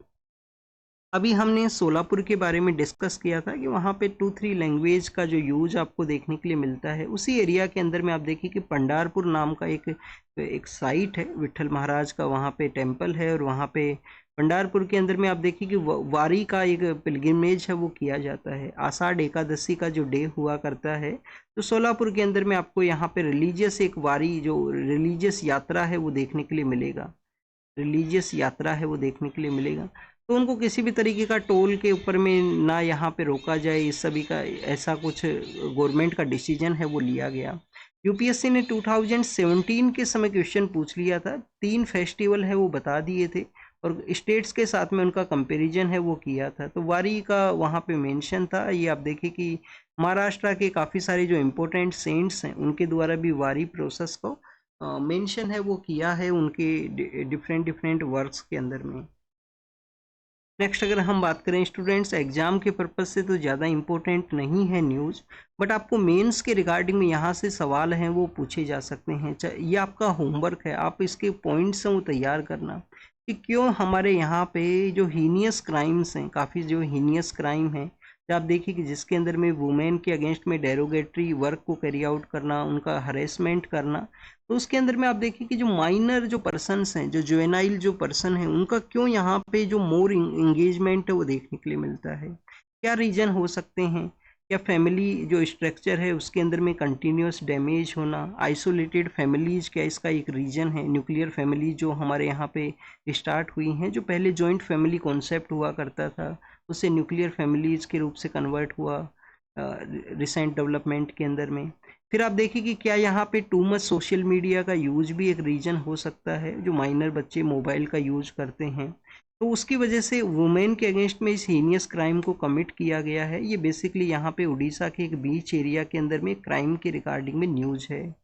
अभी हमने सोलापुर के बारे में डिस्कस किया था कि वहाँ पे 2-3 लैंग्वेज का जो यूज आपको देखने के लिए मिलता है। उसी एरिया के अंदर में आप देखिए कि पंडारपुर नाम का एक साइट है, विट्ठल महाराज का वहाँ पे टेम्पल है, और वहाँ पे पंडारपुर के अंदर में आप देखिए कि वारी का एक पिलग्रिमेज है वो किया जाता है। आषाढ़ एकादशी का जो डे हुआ करता है, तो सोलापुर के अंदर में आपको यहाँ पे रिलीजियस एक वारी, जो रिलीजियस यात्रा है वो देखने के लिए मिलेगा, तो उनको किसी भी तरीके का टोल के ऊपर में ना यहाँ पे रोका जाए, इस सभी का ऐसा कुछ गवर्नमेंट का डिसीजन है वो लिया गया। यूपीएससी ने 2017 के समय क्वेश्चन पूछ लिया था, 3 फेस्टिवल है वो बता दिए थे और स्टेट्स के साथ में उनका कंपैरिजन है वो किया था, तो वारी का वहाँ पे मेंशन था। ये आप देखिए कि महाराष्ट्र के काफ़ी सारे जो इम्पोर्टेंट सेंट्स हैं उनके द्वारा भी वारी प्रोसेस को मेंशन है वो किया है उनके डिफरेंट वर्क्स के अंदर में। नेक्स्ट अगर हम बात करें स्टूडेंट्स, एग्जाम के पर्पज़ से तो ज़्यादा इम्पोर्टेंट नहीं है न्यूज़, बट आपको मेंस के रिगार्डिंग में यहाँ से सवाल हैं वो पूछे जा सकते हैं। ये आपका होमवर्क है, आप इसके पॉइंट्स हैं वो तैयार करना कि क्यों हमारे यहाँ पे जो हीनियस क्राइम्स हैं, काफ़ी जो हीनियस क्राइम हैं, आप देखिए कि जिसके अंदर में वुमेन के अगेंस्ट में डेरोगेटरी वर्क को कैरी आउट करना, उनका हरेसमेंट करना, तो उसके अंदर में आप देखिए कि जो माइनर जो पर्सन्स हैं, जो जुवेनाइल जो पर्सन है, उनका क्यों यहाँ पे जो मोर इंगेजमेंट है वो देखने के लिए मिलता है। क्या रीज़न हो सकते हैं? क्या फैमिली जो स्ट्रक्चर है उसके अंदर में कंटिन्यूस डैमेज होना, आइसोलेटेड फैमिलीज क्या इसका एक रीज़न है? न्यूक्लियर फैमिली जो हमारे यहाँ पे स्टार्ट हुई हैं, जो पहले जॉइंट फैमिली कॉन्सेप्ट हुआ करता था उससे न्यूक्लियर फैमिलीज के रूप से कन्वर्ट हुआ रिसेंट डेवलपमेंट के अंदर में। फिर आप देखिए कि क्या यहाँ पे टू मच सोशल मीडिया का यूज भी एक रीज़न हो सकता है, जो माइनर बच्चे मोबाइल का यूज करते हैं, तो उसकी वजह से वुमेन के अगेंस्ट में इस हीनियस क्राइम को कमिट किया गया है। ये बेसिकली यहाँ पे उड़ीसा के एक बीच एरिया के अंदर में क्राइम के रिगार्डिंग में न्यूज़ है,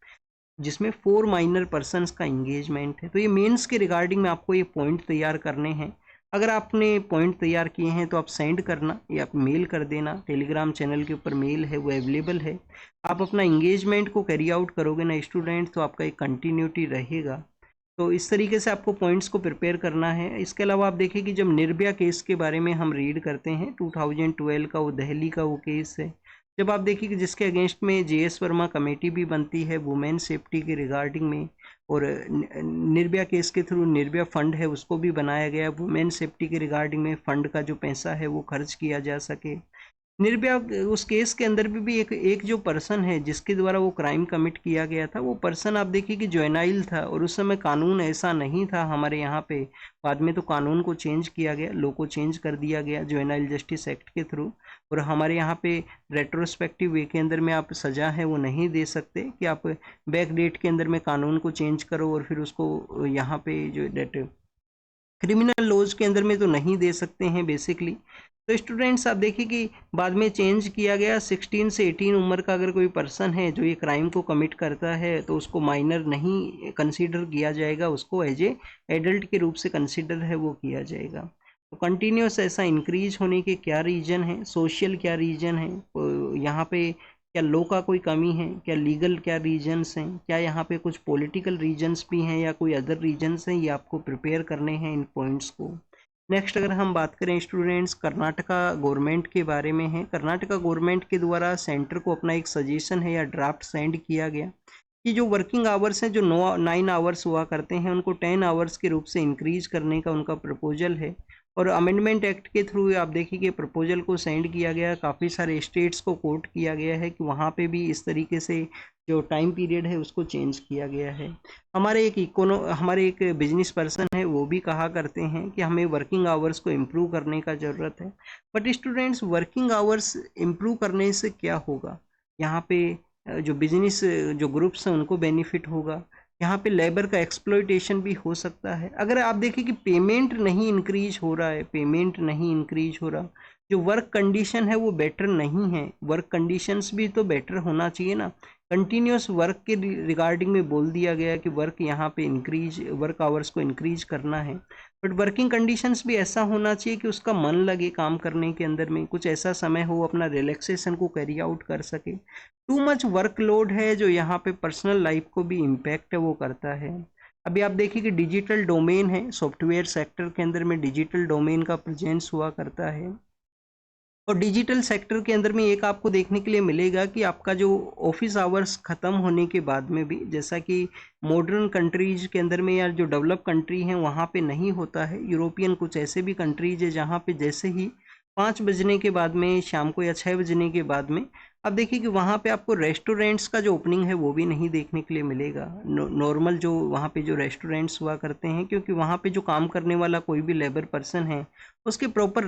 जिसमें 4 माइनर पर्सनस का इंगेजमेंट है। तो ये मेंस के रिगार्डिंग में आपको ये पॉइंट तैयार करने हैं। अगर आपने पॉइंट तैयार किए हैं तो आप सेंड करना या आप मेल कर देना, टेलीग्राम चैनल के ऊपर मेल है वो अवेलेबल है। आप अपना इंगेजमेंट को कैरी आउट करोगे ना स्टूडेंट, तो आपका एक कंटिन्यूटी रहेगा। तो इस तरीके से आपको पॉइंट्स को प्रिपेयर करना है। इसके अलावा आप देखिए कि जब निर्भया केस के बारे में हम रीड करते हैं, 2012 का वो दिल्ली का वो केस है, जब आप देखिए कि जिसके अगेंस्ट में JS वर्मा कमेटी भी बनती है वुमेन सेफ्टी के रिगार्डिंग में, और निर्भया केस के थ्रू निर्भया फंड है उसको भी बनाया गया, वुमेन सेफ्टी के रिगार्डिंग में फंड का जो पैसा है वो खर्च किया जा सके। निर्भया उस केस के अंदर भी एक जो पर्सन है जिसके द्वारा वो क्राइम कमिट किया गया था, वो पर्सन आप देखिए कि जुवेनाइल था, और उस समय कानून ऐसा नहीं था हमारे यहाँ पे। बाद में तो कानून को चेंज किया गया, लॉ को चेंज कर दिया गया जुवेनाइल जस्टिस एक्ट के थ्रू, और हमारे यहाँ पे रेट्रोस्पेक्टिव वे के अंदर में आप सज़ा है वो नहीं दे सकते कि आप बैक डेट के अंदर में कानून को चेंज करो और फिर उसको यहाँ पे जो डेट क्रिमिनल लॉज के अंदर में तो नहीं दे सकते हैं बेसिकली। तो स्टूडेंट्स आप देखिए कि बाद में चेंज किया गया, 16 से 18 उम्र का अगर कोई पर्सन है जो ये क्राइम को कमिट करता है तो उसको माइनर नहीं कंसीडर किया जाएगा, उसको एज ए एडल्ट के रूप से कंसीडर है वो किया जाएगा। तो कंटिन्यूस ऐसा इंक्रीज होने के क्या रीज़न है, सोशल क्या रीज़न है, यहाँ पे क्या लॉ का कोई कमी है, क्या लीगल क्या रीजन्स हैं, क्या यहाँ पे कुछ पॉलिटिकल रीजन्स भी हैं या कोई अदर रीजन्स हैं, ये आपको प्रिपेयर करने हैं इन पॉइंट्स को। नेक्स्ट अगर हम बात करें स्टूडेंट्स, कर्नाटका गवर्नमेंट के बारे में है। कर्नाटका गवर्नमेंट के द्वारा सेंटर को अपना एक सजेशन है या ड्राफ्ट सेंड किया गया कि जो वर्किंग आवर्स हैं जो 9 आवर्स हुआ करते हैं उनको 10 आवर्स के रूप से इंक्रीज करने का उनका प्रपोजल है, और अमेंडमेंट एक्ट के थ्रू आप देखिए कि प्रपोजल को सेंड किया गया, काफ़ी सारे स्टेट्स को कोट किया गया है कि वहाँ पे भी इस तरीके से जो टाइम पीरियड है उसको चेंज किया गया है। हमारे एक बिजनेस पर्सन है, वो भी कहा करते हैं कि हमें वर्किंग आवर्स को इम्प्रूव करने का ज़रूरत है। But students, working hours improve करने से क्या होगा? यहाँ पे जो बिजनेस जो ग्रुप्स हैं उनको बेनिफिट होगा, यहाँ पे लेबर का एक्सप्लॉयटेशन भी हो सकता है। अगर आप देखें कि पेमेंट नहीं इंक्रीज हो रहा है, पेमेंट नहीं इंक्रीज हो रहा, जो वर्क कंडीशन है वो बेटर नहीं है, वर्क कंडीशंस भी तो बेटर होना चाहिए ना। कंटिन्यूस वर्क के रिगार्डिंग में बोल दिया गया कि वर्क यहाँ पे वर्क आवर्स को इंक्रीज करना है, बट वर्किंग कंडीशंस भी ऐसा होना चाहिए कि उसका मन लगे काम करने के अंदर में, कुछ ऐसा समय हो अपना रिलैक्सेशन को कैरी आउट कर सके। टू मच वर्कलोड है जो यहाँ पे पर्सनल लाइफ को भी इम्पैक्ट है वो करता है। अभी आप देखिए कि डिजिटल डोमेन है, सॉफ्टवेयर सेक्टर के अंदर में डिजिटल डोमेन का प्रेजेंस हुआ करता है, और डिजिटल सेक्टर के अंदर में एक आपको देखने के लिए मिलेगा कि आपका जो ऑफिस आवर्स ख़त्म होने के बाद में भी, जैसा कि मॉडर्न कंट्रीज के अंदर में या जो डेवलप कंट्री हैं वहाँ पे नहीं होता है, यूरोपियन कुछ ऐसे भी कंट्रीज है जहाँ पे जैसे ही 5 बजने के बाद में शाम को या 6 बजने के बाद में अब देखिए कि वहाँ पे आपको रेस्टोरेंट्स का जो ओपनिंग है वो भी नहीं देखने के लिए मिलेगा। नॉर्मल जो वहाँ पे जो रेस्टोरेंट्स हुआ करते हैं, क्योंकि वहाँ पे जो काम करने वाला कोई भी लेबर पर्सन है उसके प्रॉपर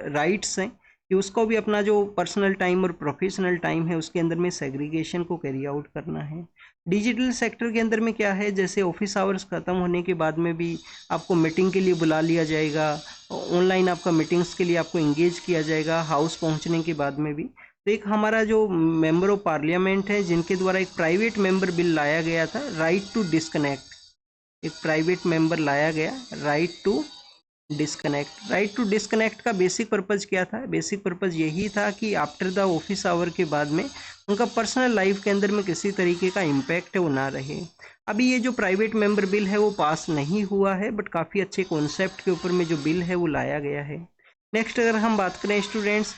राइट्स हैं कि उसको भी अपना जो पर्सनल टाइम और प्रोफेशनल टाइम है उसके अंदर में सेग्रीगेशन को कैरी आउट करना है। डिजिटल सेक्टर के अंदर में क्या है, जैसे ऑफिस आवर्स ख़त्म होने के बाद में भी आपको मीटिंग के लिए बुला लिया जाएगा, ऑनलाइन आपका मीटिंग्स के लिए आपको इंगेज किया जाएगा हाउस पहुंचने के बाद में भी। तो एक हमारा जो मेंबर ऑफ पार्लियामेंट है जिनके द्वारा एक प्राइवेट मेंबर बिल लाया गया था, राइट टू डिस्कनेक्ट, एक प्राइवेट मेंबर लाया गया, राइट टू डिस्कनेक्ट का बेसिक पर्पज़ क्या था? बेसिक पर्पज़ यही था कि आफ्टर द ऑफिस आवर के बाद में उनका पर्सनल लाइफ के अंदर में किसी तरीके का इम्पैक्ट है वो ना रहे। अभी ये जो प्राइवेट मेंबर बिल है वो पास नहीं हुआ है, बट काफ़ी अच्छे कॉन्सेप्ट के ऊपर में जो बिल है वो लाया गया है। नेक्स्ट अगर हम बात करें स्टूडेंट्स,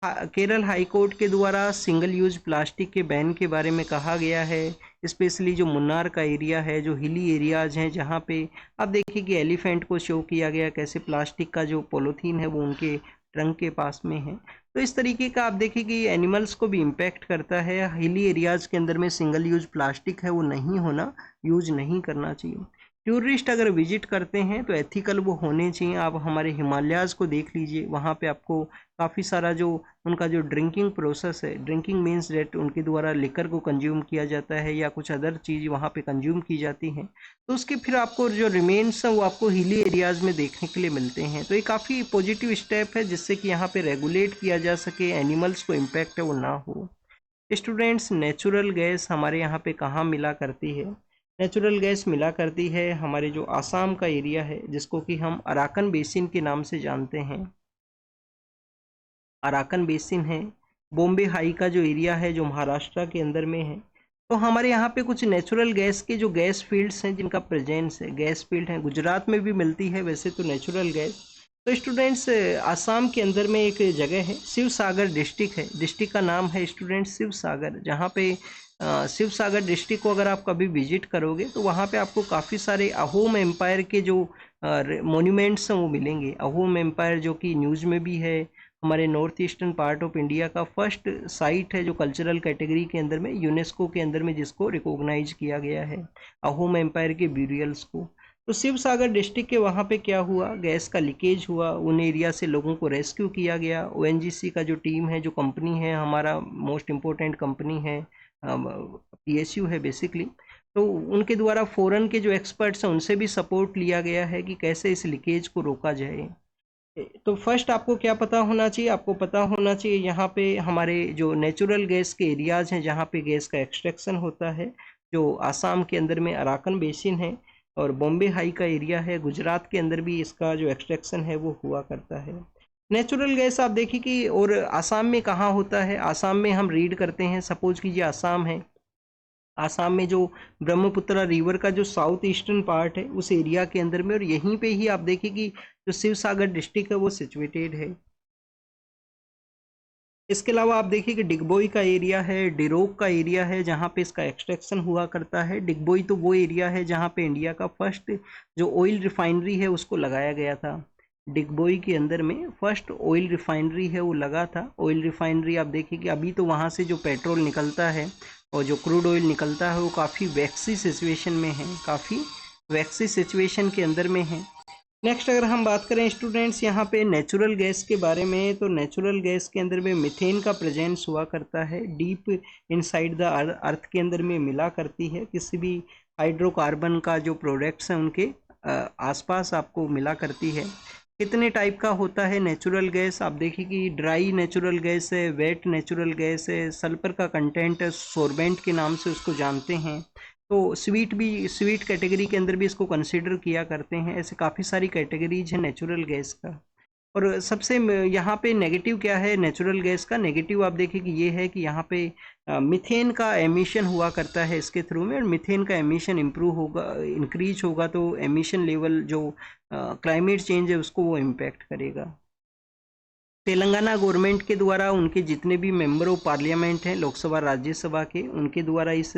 केरल हाई कोर्ट के द्वारा सिंगल यूज प्लास्टिक के बैन के बारे में कहा गया है। स्पेशली जो मुन्नार का एरिया है, जो हिली एरियाज हैं जहाँ पे आप देखिए कि एलिफेंट को शो किया गया कैसे प्लास्टिक का जो पॉलीथीन है वो उनके ट्रंक के पास में है। तो इस तरीके का आप देखिए कि एनिमल्स को भी इम्पैक्ट करता है। हिली एरियाज़ के अंदर में सिंगल यूज प्लास्टिक है वो नहीं होना, यूज नहीं करना चाहिए। टूरिस्ट अगर विजिट करते हैं तो एथिकल वो होने चाहिए। आप हमारे हिमालयाज़ को देख लीजिए, वहाँ पे आपको काफ़ी सारा जो उनका जो ड्रिंकिंग प्रोसेस है, ड्रिंकिंग मीन्स डेट उनके द्वारा लिकर को कंज्यूम किया जाता है या कुछ अदर चीज़ वहाँ पे कंज्यूम की जाती हैं, तो उसके फिर आपको जो रिमेन्स हैं वो आपको हिली एरियाज़ में देखने के लिए मिलते हैं। तो ये काफ़ी पॉजिटिव स्टेप है जिससे कि यहाँ पे रेगुलेट किया जा सके, एनिमल्स को इम्पैक्ट है वो ना हो। स्टूडेंट्स, नेचुरल गैस हमारे यहाँ पे कहाँ मिला करती है? नेचुरल गैस मिला करती है हमारे जो आसाम का एरिया है जिसको कि हम अराकन बेसिन के नाम से जानते हैं। अराकन बेसिन है, बॉम्बे हाई का जो एरिया है जो महाराष्ट्र के अंदर में है। तो हमारे यहाँ पे कुछ नेचुरल गैस के जो गैस फील्ड्स हैं जिनका प्रेजेंस है, गैस फील्ड हैं, गुजरात में भी मिलती है वैसे तो नेचुरल गैस। तो स्टूडेंट्स, आसाम के अंदर में एक जगह है, शिव सागर डिस्ट्रिक्ट है, डिस्ट्रिक्ट का नाम है स्टूडेंट्स शिव सागर, जहाँ पे शिव सागर डिस्ट्रिक्ट को अगर आप कभी विजिट करोगे तो वहाँ पे आपको काफ़ी सारे अहोम एम्पायर के जो मोन्यूमेंट्स हैं वो मिलेंगे। अहोम एम्पायर जो कि न्यूज़ में भी है, हमारे north eastern part of India का फर्स्ट साइट है जो कल्चरल कैटेगरी के अंदर में यूनेस्को के अंदर में जिसको रिकॉग्नाइज किया गया है अहोम एम्पायर के ब्यूरियल्स को। तो शिव सागर डिस्ट्रिक्ट के वहाँ पे क्या हुआ, गैस का लीकेज हुआ, उन एरिया से लोगों को रेस्क्यू किया गया। ओएनजीसी का जो टीम है, जो कंपनी है, हमारा मोस्ट इम्पोर्टेंट कंपनी है, पीएसयू है बेसिकली, तो उनके द्वारा फॉरेन के जो एक्सपर्ट्स हैं उनसे भी सपोर्ट लिया गया है कि कैसे इस लीकेज को रोका जाए। तो फर्स्ट आपको क्या पता होना चाहिए? आपको पता होना चाहिए यहाँ पे हमारे जो नेचुरल गैस के एरियाज हैं जहाँ पे गैस का एक्सट्रैक्शन होता है, जो आसाम के अंदर में अराकन बेसिन है और बॉम्बे हाई का एरिया है, गुजरात के अंदर भी इसका जो एक्सट्रैक्शन है वो हुआ करता है। नेचुरल गैस आप देखिए कि और आसाम में कहाँ होता है? आसाम में हम रीड करते हैं, सपोज कीजिए आसाम है, आसाम में जो ब्रह्मपुत्र रिवर का जो साउथ ईस्टर्न पार्ट है उस एरिया के अंदर में, और यहीं पे ही आप देखिए कि जो शिव सागर डिस्ट्रिक्ट है वो सिचुएटेड है। इसके अलावा आप देखिए कि डिगबोई का एरिया है, डिरोक का एरिया है जहाँ पे इसका एक्सट्रैक्शन हुआ करता है। डिगबोई तो वो एरिया है जहाँ पे इंडिया का फर्स्ट जो ऑयल रिफाइनरी है उसको लगाया गया था। डिगबोई के अंदर में फर्स्ट ऑयल रिफाइनरी है वो लगा था। ऑयल रिफाइनरी आप देखिए कि अभी तो वहाँ से जो पेट्रोल निकलता है और जो क्रूड ऑयल निकलता है वो काफ़ी वैक्सी सिचुएशन में है, काफ़ी वैक्सी सिचुएशन के अंदर में है। नेक्स्ट अगर हम बात करें स्टूडेंट्स यहाँ पे नेचुरल गैस के बारे में, तो नेचुरल गैस के अंदर में मीथेन का प्रेजेंस हुआ करता है, डीप इनसाइड द अर्थ के अंदर में मिला करती है। किसी भी हाइड्रोकार्बन का जो प्रोडक्ट्स हैं उनके आसपास आपको मिला करती है। कितने टाइप का होता है नेचुरल गैस, आप देखिए कि ड्राई नेचुरल गैस है, वेट नेचुरल गैस है, सल्फर का कंटेंट सोर्बेंट के नाम से उसको जानते हैं। तो स्वीट कैटेगरी के अंदर भी इसको कंसीडर किया करते हैं। ऐसे काफ़ी सारी कैटेगरीज है नेचुरल गैस का। और सबसे यहाँ पे नेगेटिव क्या है नेचुरल गैस का, नेगेटिव आप देखिए कि ये है कि यहाँ पे मीथेन का एमिशन हुआ करता है इसके थ्रू में, और मीथेन का एमिशन इम्प्रूव होगा, इंक्रीज होगा तो एमिशन लेवल जो क्लाइमेट चेंज है उसको वो इम्पैक्ट करेगा। तेलंगाना गवर्नमेंट के द्वारा उनके जितने भी मेंबर ऑफ पार्लियामेंट हैं लोकसभा राज्यसभा के, उनके द्वारा इस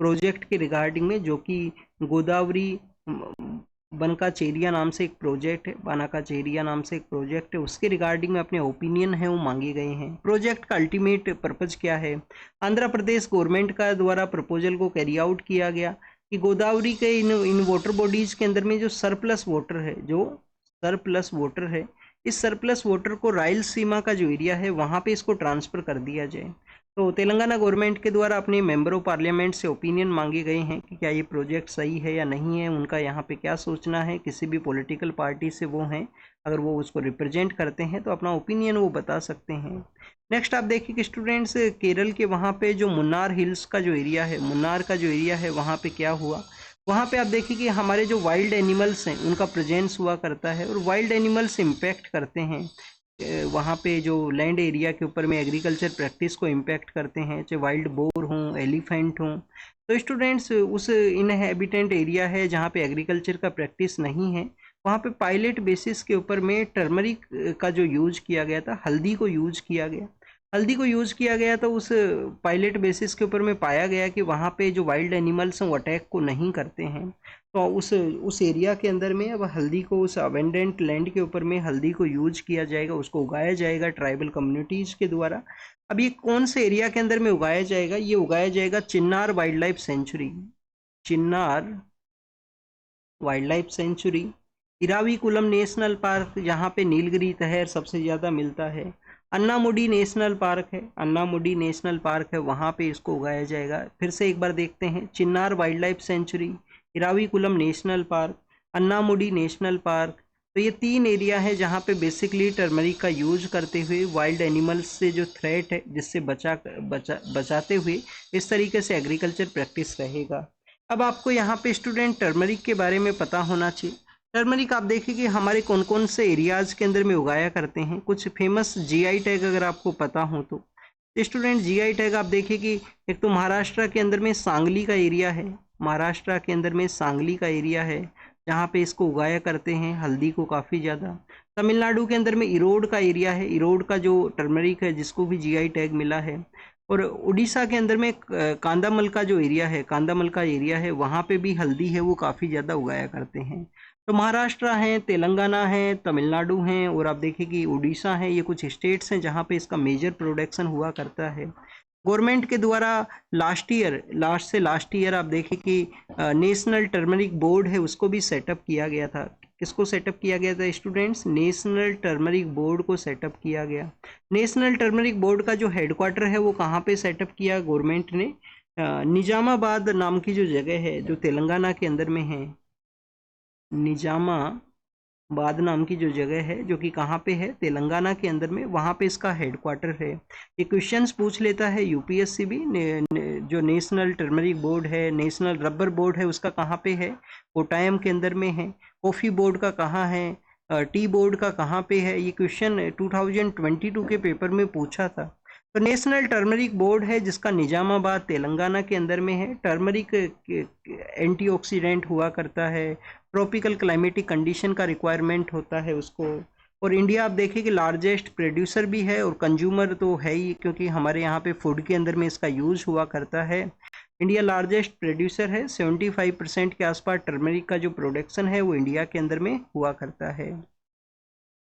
प्रोजेक्ट के रिगार्डिंग में, जो कि गोदावरी बनकाचेरिया नाम से एक प्रोजेक्ट है, बानाकाचेरिया नाम से एक प्रोजेक्ट है, उसके रिगार्डिंग में अपने ओपिनियन है वो मांगे गए हैं। प्रोजेक्ट का अल्टीमेट पर्पज क्या है, आंध्र प्रदेश गवर्नमेंट का द्वारा प्रपोजल को कैरी आउट किया गया कि गोदावरी के इन वाटर बॉडीज के अंदर में जो सरप्लस वाटर है, इस सरप्लस वाटर को रायलसीमा का जो एरिया है वहाँ पे इसको ट्रांसफ़र कर दिया जाए। तो तेलंगाना गवर्नमेंट के द्वारा अपने मेंबर ऑफ पार्लियामेंट से ओपिनियन मांगे गए हैं कि क्या ये प्रोजेक्ट सही है या नहीं है, उनका यहाँ पे क्या सोचना है। किसी भी पॉलिटिकल पार्टी से वो हैं, अगर वो उसको रिप्रेजेंट करते हैं तो अपना ओपिनियन वो बता सकते हैं। नेक्स्ट आप देखिए कि स्टूडेंट्स केरल के वहाँ पे जो मुन्नार हिल्स का जो एरिया है, मुन्नार का जो एरिया है वहाँ पे क्या हुआ, वहाँ पे आप देखिए कि हमारे जो वाइल्ड एनिमल्स हैं उनका प्रेजेंस हुआ करता है, और वाइल्ड एनिमल्स इम्पैक्ट करते हैं वहाँ पे जो लैंड एरिया के ऊपर में एग्रीकल्चर प्रैक्टिस को इम्पैक्ट करते हैं, चाहे वाइल्ड बोर हों, एलिफेंट हों। तो स्टूडेंट्स उस इनहैबिटेंट एरिया है जहाँ पे एग्रीकल्चर का प्रैक्टिस नहीं है, वहाँ पे पायलट बेसिस के ऊपर में टर्मरिक का जो यूज़ किया गया था, हल्दी को यूज़ किया गया तो उस पायलट बेसिस के ऊपर में पाया गया कि वहाँ पे जो वाइल्ड एनिमल्स हैं वो अटैक को नहीं करते हैं। तो उस एरिया के अंदर में अब हल्दी को, उस अबेंडेंट लैंड के ऊपर में हल्दी को यूज किया जाएगा, उसको उगाया जाएगा ट्राइबल कम्युनिटीज़ के द्वारा। अब ये कौन से एरिया के अंदर में उगाया जाएगा, ये उगाया जाएगा Chinnar wild life sanctuary, Chinnar wild life sanctuary, Eravikulam national park जहाँ पे नीलगिरी तहर सबसे ज़्यादा मिलता है, अन्नामुडी नेशनल पार्क है, अन्नामुडी नेशनल पार्क है, वहाँ पे इसको उगाया जाएगा। फिर से एक बार देखते हैं, Chinnar wild life sanctuary, Eravikulam national park, Anamudi national park. तो ये 3 एरिया है जहाँ पे बेसिकली टर्मरिक का यूज करते हुए वाइल्ड एनिमल्स से जो थ्रेट है जिससे बचाते हुए इस तरीके से एग्रीकल्चर प्रैक्टिस रहेगा। अब आपको यहाँ पे स्टूडेंट टर्मरिक के बारे में पता होना चाहिए। टर्मरिक आप देखिए कि हमारे कौन कौन से एरियाज़ के अंदर में उगाया करते हैं। कुछ फेमस जीआई टैग अगर आपको पता हो तो स्टूडेंट जीआई टैग आप देखिए कि एक तो महाराष्ट्र के अंदर में सांगली का एरिया है, महाराष्ट्र के अंदर में सांगली का एरिया है जहाँ पे इसको उगाया करते हैं हल्दी को काफ़ी ज़्यादा। तमिलनाडु के अंदर में इरोड का एरिया है, इरोड का जो टर्मरिक है जिसको भी जीआई टैग मिला है। और उड़ीसा के अंदर में कांदामल का जो एरिया है, कांदामल का एरिया है, वहाँ पे भी हल्दी है वो काफ़ी ज़्यादा उगाया करते हैं। तो महाराष्ट्र है, तेलंगाना है, तमिलनाडु हैं, और आप देखिए कि उड़ीसा है, ये कुछ स्टेट्स हैं जहाँ पे इसका मेजर प्रोडक्शन हुआ करता है। गवर्नमेंट के द्वारा लास्ट ईयर आप देखिए कि नेशनल टर्मरिक बोर्ड है उसको भी सेटअप किया गया था। किसको सेटअप किया गया था स्टूडेंट्स? नेशनल टर्मरिक बोर्ड को सेटअप किया गया। नेशनल टर्मरिक बोर्ड का जो हेडक्वार्टर है वो कहाँ पे सेटअप किया गवर्नमेंट ने? निजामाबाद नाम की जो जगह है जो तेलंगाना के अंदर में है, निजामाबाद नाम की जो जगह है जो कि कहाँ पे है? तेलंगाना के अंदर में, वहाँ पे इसका हेडक्वार्टर है। ये क्वेश्चंस पूछ लेता है यूपीएससी भी। जो नेशनल टर्मरिक बोर्ड है, नेशनल रबर बोर्ड है, उसका कहाँ पे है? कोटायम के अंदर में है। कॉफ़ी बोर्ड का कहाँ है? टी बोर्ड का कहाँ पे है? ये क्वेश्चन 2022 के पेपर में पूछा था। तो नेशनल टर्मरिक बोर्ड है जिसका निजामाबाद तेलंगाना के अंदर में है। टर्मरिक एंटीऑक्सीडेंट हुआ करता है, ट्रॉपिकल क्लाइमेटिक कंडीशन का रिक्वायरमेंट होता है उसको। और इंडिया आप देखिए कि लार्जेस्ट प्रोड्यूसर भी है और कंज्यूमर तो है ही, क्योंकि हमारे यहाँ पे फूड के अंदर में इसका यूज़ हुआ करता है। इंडिया लार्जेस्ट प्रोड्यूसर है, 75% के आसपास टर्मरिक का जो प्रोडक्शन है वो इंडिया के अंदर में हुआ करता है।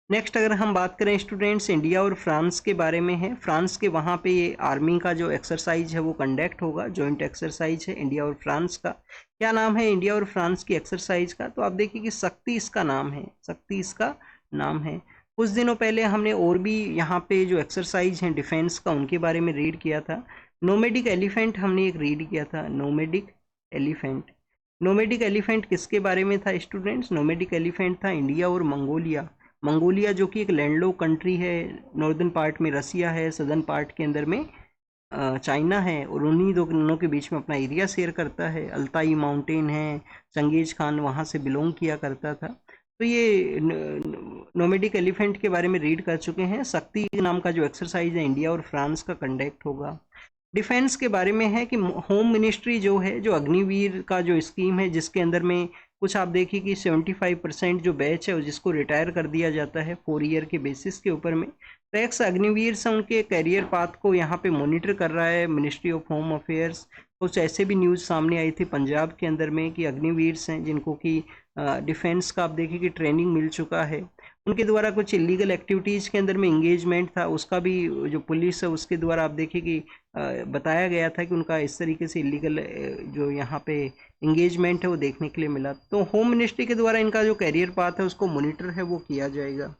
नेक्स्ट अगर हम बात करें स्टूडेंट्स, इंडिया और फ्रांस के बारे में है। फ्रांस के वहाँ पे ये आर्मी का जो एक्सरसाइज है वो कंडक्ट होगा, जॉइंट एक्सरसाइज है इंडिया और फ्रांस का। क्या नाम है इंडिया और फ्रांस की एक्सरसाइज का? तो आप देखिए कि शक्ति इसका नाम है, शक्ति इसका नाम है। कुछ दिनों पहले हमने और भी यहाँ पे जो एक्सरसाइज हैं डिफेंस का उनके बारे में रीड किया था। नोमेडिक एलिफेंट हमने एक रीड किया था, नोमेडिक एलिफेंट। नोमेडिक एलिफेंट किसके बारे में था स्टूडेंट्स? नोमेडिक एलिफेंट था इंडिया और मंगोलिया। मंगोलिया जो कि एक लैंडलॉक कंट्री है, नॉर्दर्न पार्ट में रसिया है, सदर्न पार्ट के अंदर में चाइना है, और उन्हीं दोनों के बीच में अपना एरिया शेयर करता है। अल्ताई माउंटेन है, चंगेज खान वहाँ से बिलोंग किया करता था। तो ये नोमेडिक एलिफेंट के बारे में रीड कर चुके हैं। शक्ति नाम का जो एक्सरसाइज है इंडिया और फ्रांस का कंडक्ट होगा। डिफेंस के बारे में है कि होम मिनिस्ट्री जो है, जो अग्निवीर का जो स्कीम है जिसके अंदर में कुछ आप देखिए कि 75% जो बैच है जिसको रिटायर कर दिया जाता है 4 ईयर के बेसिस के ऊपर में। तो एक्स अग्निवीर से उनके करियर पाथ को यहाँ पे मॉनिटर कर रहा है मिनिस्ट्री ऑफ होम अफेयर्स। कुछ ऐसे भी न्यूज़ सामने आई थी पंजाब के अंदर में कि अग्निवीर्स हैं जिनको कि डिफेंस का आप देखिए कि ट्रेनिंग मिल चुका है, उनके द्वारा कुछ इलीगल एक्टिविटीज़ के अंदर में इंगेजमेंट था, उसका भी जो पुलिस है उसके द्वारा आप देखिए कि बताया गया था कि उनका इस तरीके से इलीगल जो यहाँ पे इंगेजमेंट है वो देखने के लिए मिला। तो होम मिनिस्ट्री के द्वारा इनका जो करियर पाथ है उसको मॉनिटर है वो किया जाएगा।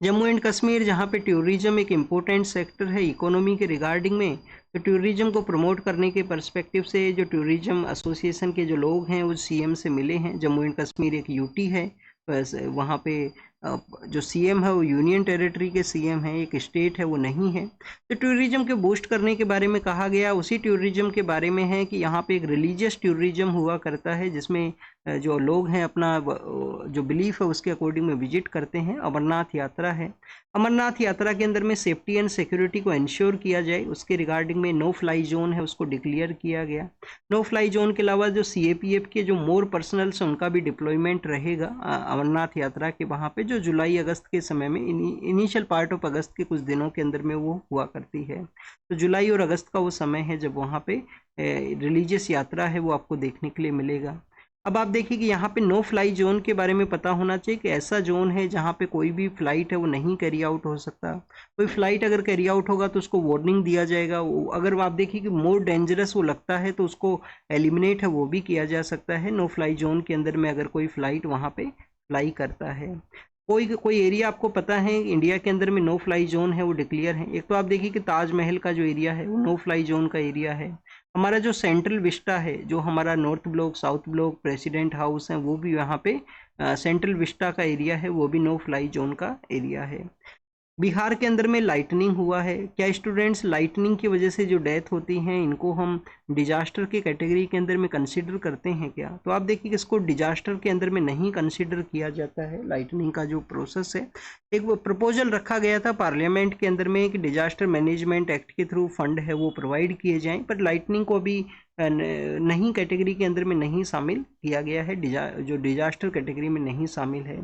जम्मू एंड कश्मीर, जहाँ पे टूरिज्म एक इम्पोर्टेंट सेक्टर है इकोनॉमी के रिगार्डिंग में, तो टूरिज्म को प्रमोट करने के पर्सपेक्टिव से जो टूरिज्म एसोसिएशन के जो लोग हैं वो सीएम से मिले हैं। जम्मू एंड कश्मीर एक यूटी है, वहाँ पे जो सीएम है वो यूनियन टेरिटरी के सीएम हैं, एक स्टेट है वो नहीं है। तो टूरिज्म के बूस्ट करने के बारे में कहा गया। उसी टूरिज्म के बारे में है कि यहाँ पे एक रिलीजियस टूरिज्म हुआ करता है जिसमें जो लोग हैं अपना जो बिलीफ है उसके अकॉर्डिंग में विजिट करते हैं। अमरनाथ यात्रा है, अमरनाथ यात्रा के अंदर में सेफ्टी एंड सिक्योरिटी को इंश्योर किया जाए उसके रिगार्डिंग में नो फ्लाई जोन है उसको डिक्लेयर किया गया। नो फ्लाई जोन के अलावा जो सीएपीएफ के जो मोर पर्सनल्स हैं उनका भी डिप्लॉयमेंट रहेगा अमरनाथ यात्रा के वहाँ पे, जो जुलाई अगस्त के समय में इनिशियल पार्ट ऑफ अगस्त के कुछ दिनों के अंदर में वो हुआ करती है। तो जुलाई और अगस्त का वो समय है जब वहाँ पे रिलीजियस यात्रा है वो आपको देखने के लिए मिलेगा। अब आप देखिए कि यहाँ पे नो फ्लाई जोन के बारे में पता होना चाहिए कि ऐसा जोन है जहाँ पे कोई भी फ्लाइट है वो नहीं कैरी आउट हो सकता। कोई फ्लाइट अगर कैरी आउट होगा तो उसको वार्निंग दिया जाएगा। अगर आप देखिए कि मोर डेंजरस वो लगता है तो उसको एलिमिनेट है वो भी किया जा सकता है नो फ्लाई जोन के अंदर में अगर कोई फ्लाइट वहाँ पे फ्लाई करता है। कोई एरिया आपको पता है इंडिया के अंदर में नो फ्लाई जोन है वो डिक्लेयर है? एक तो आप देखिए कि ताजमहल का जो एरिया है वो नो फ्लाई जोन का एरिया है। हमारा जो सेंट्रल विस्टा है, जो हमारा north block, south block, president house है, वो भी यहाँ पे सेंट्रल विस्टा का एरिया है, वो भी नो फ्लाई जोन का एरिया है। बिहार के अंदर में लाइटनिंग हुआ है। क्या स्टूडेंट्स लाइटनिंग की वजह से जो डेथ होती हैं इनको हम डिजास्टर की कैटेगरी के अंदर में कंसीडर करते हैं क्या? तो आप देखिए कि इसको डिजास्टर के अंदर में नहीं कंसीडर किया जाता है। लाइटनिंग का जो प्रोसेस है, एक वो प्रपोजल रखा गया था पार्लियामेंट के अंदर में कि डिजास्टर मैनेजमेंट एक्ट के थ्रू फंड है वो प्रोवाइड किए जाएं, पर लाइटनिंग को भी नहीं कैटेगरी के अंदर में नहीं शामिल किया गया है, जो डिजास्टर कैटेगरी में नहीं शामिल है।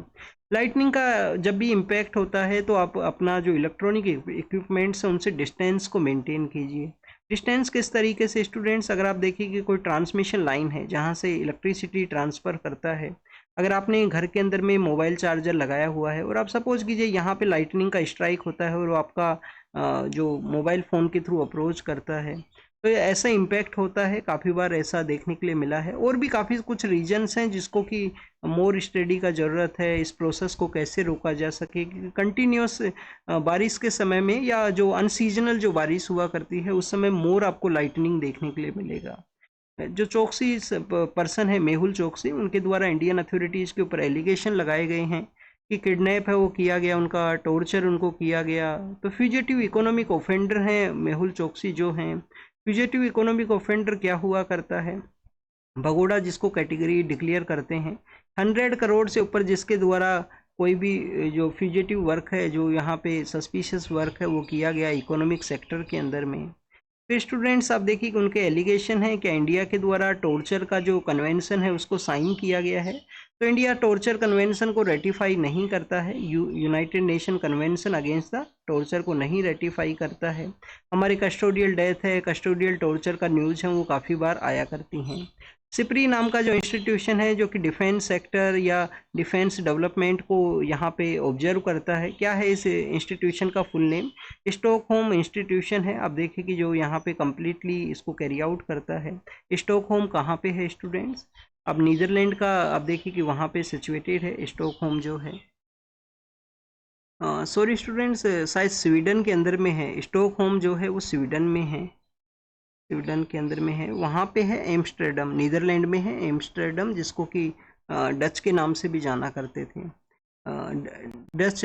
लाइटनिंग का जब भी इम्पैक्ट होता है तो आप अपना जो इलेक्ट्रॉनिक इक्विपमेंट्स हैं उनसे डिस्टेंस को मेंटेन कीजिए। डिस्टेंस किस तरीके से स्टूडेंट्स? अगर आप देखिए कि कोई ट्रांसमिशन लाइन है जहाँ से इलेक्ट्रिसिटी ट्रांसफ़र करता है, अगर आपने घर के अंदर में मोबाइल चार्जर लगाया हुआ है और आप सपोज कीजिए यहाँ पे लाइटनिंग का स्ट्राइक होता है और वो आपका जो मोबाइल फ़ोन के थ्रू अप्रोच करता है, तो ऐसा इम्पैक्ट होता है। काफ़ी बार ऐसा देखने के लिए मिला है। और भी काफ़ी कुछ रीजन्स हैं जिसको कि मोर स्टडी का ज़रूरत है, इस प्रोसेस को कैसे रोका जा सके। कंटिन्यूस बारिश के समय में या जो अनसीजनल जो बारिश हुआ करती है उस समय मोर आपको लाइटनिंग देखने के लिए मिलेगा। जो चौकसी पर्सन है मेहुल चौकसी, उनके द्वारा इंडियन अथॉरिटीज़ के ऊपर एलिगेशन लगाए गए हैं कि किडनैप है वो किया गया, उनका टॉर्चर उनको किया गया। तो फ्यूजिटिव इकोनॉमिक ऑफेंडर हैं मेहुल चौकसी जो हैं। फ्यूजिटिव इकोनॉमिक ऑफेंडर क्या हुआ करता है? भगोड़ा जिसको कैटेगरी डिक्लेयर करते हैं, 100 करोड़ से ऊपर जिसके द्वारा कोई भी जो फ्यूजिटिव वर्क है, जो यहाँ पे सस्पिशियस वर्क है वो किया गया इकोनॉमिक सेक्टर के अंदर में। फिर स्टूडेंट्स आप देखिए कि उनके एलिगेशन है कि इंडिया के द्वारा टॉर्चर का जो कन्वेंशन है उसको साइन किया गया है, तो इंडिया टॉर्चर कन्वेंशन को रेटिफाई नहीं करता है। United nation convention against the torture को नहीं रेटिफाई करता है। हमारी कस्टोडियल डेथ है, कस्टोडियल टॉर्चर का न्यूज़ है वो काफ़ी बार आया करती हैं। सिप्री नाम का जो इंस्टीट्यूशन है जो कि डिफेंस सेक्टर या डिफेंस डेवलपमेंट को यहाँ पे ऑब्जर्व करता है। क्या है इस इंस्टीट्यूशन का फुल नेम? स्टॉकहोम इंस्टीट्यूशन है। आप देखिए कि जो यहाँ पे कम्प्लीटली इसको कैरी आउट करता है। स्टॉकहोम कहाँ पे है स्टूडेंट्स? अब नीदरलैंड का आप देखिए कि वहाँ पे सिचुएटेड है स्टॉकहोम जो है। सॉरी स्टूडेंट्स, शायद स्वीडन के अंदर में है। स्टॉकहोम जो है वो स्वीडन में है, स्वीडन के अंदर में है। वहाँ पे है एम्स्टर्डम, नीदरलैंड में है एम्स्टर्डम, जिसको कि डच के नाम से भी जाना करते थे। डच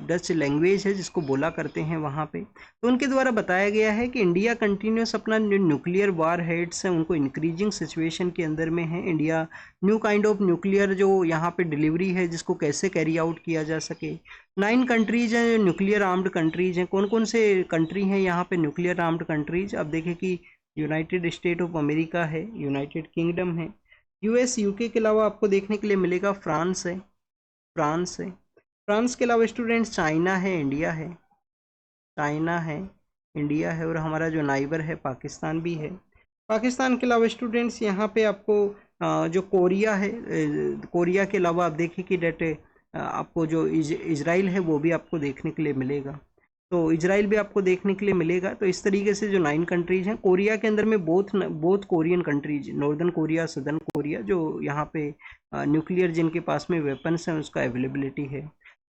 डच लैंग्वेज है जिसको बोला करते हैं वहाँ पे। तो उनके द्वारा बताया गया है कि इंडिया कंटिन्यूस अपना न्यूक्लियर वार हेड्स हैं उनको इंक्रीजिंग सिचुएशन के अंदर में है। India new kind of nuclear जो यहाँ पे डिलीवरी है जिसको कैसे कैरी आउट किया जा सके। 9 कंट्रीज हैं न्यूक्लियर आर्म्ड कंट्रीज हैं। कौन कौन से कंट्री हैं यहाँ पे न्यूक्लियर आर्म्ड कंट्रीज? अब देखें कि यूनाइटेड स्टेट ऑफ अमेरिका है, यूनाइटेड किंगडम है, यूएस यूके के अलावा आपको देखने के लिए मिलेगा फ्रांस है, फ्रांस है। फ्रांस के अलावा स्टूडेंट्स चाइना है, इंडिया है, चाइना है, इंडिया है, और हमारा जो नाइबर है पाकिस्तान भी है। पाकिस्तान के अलावा स्टूडेंट्स यहाँ पे आपको जो कोरिया है, कोरिया के अलावा आप देखिए कि डेट आपको जो इजराइल है वो भी आपको देखने के लिए मिलेगा। तो इजराइल भी आपको देखने के लिए मिलेगा। तो इस तरीके से जो 9 कंट्रीज हैं, कोरिया के अंदर में both Korean countries, northern Korea, southern Korea, जो यहाँ पे न्यूक्लियर जिनके पास में वेपन्स हैं उसका अवेलेबिलिटी है।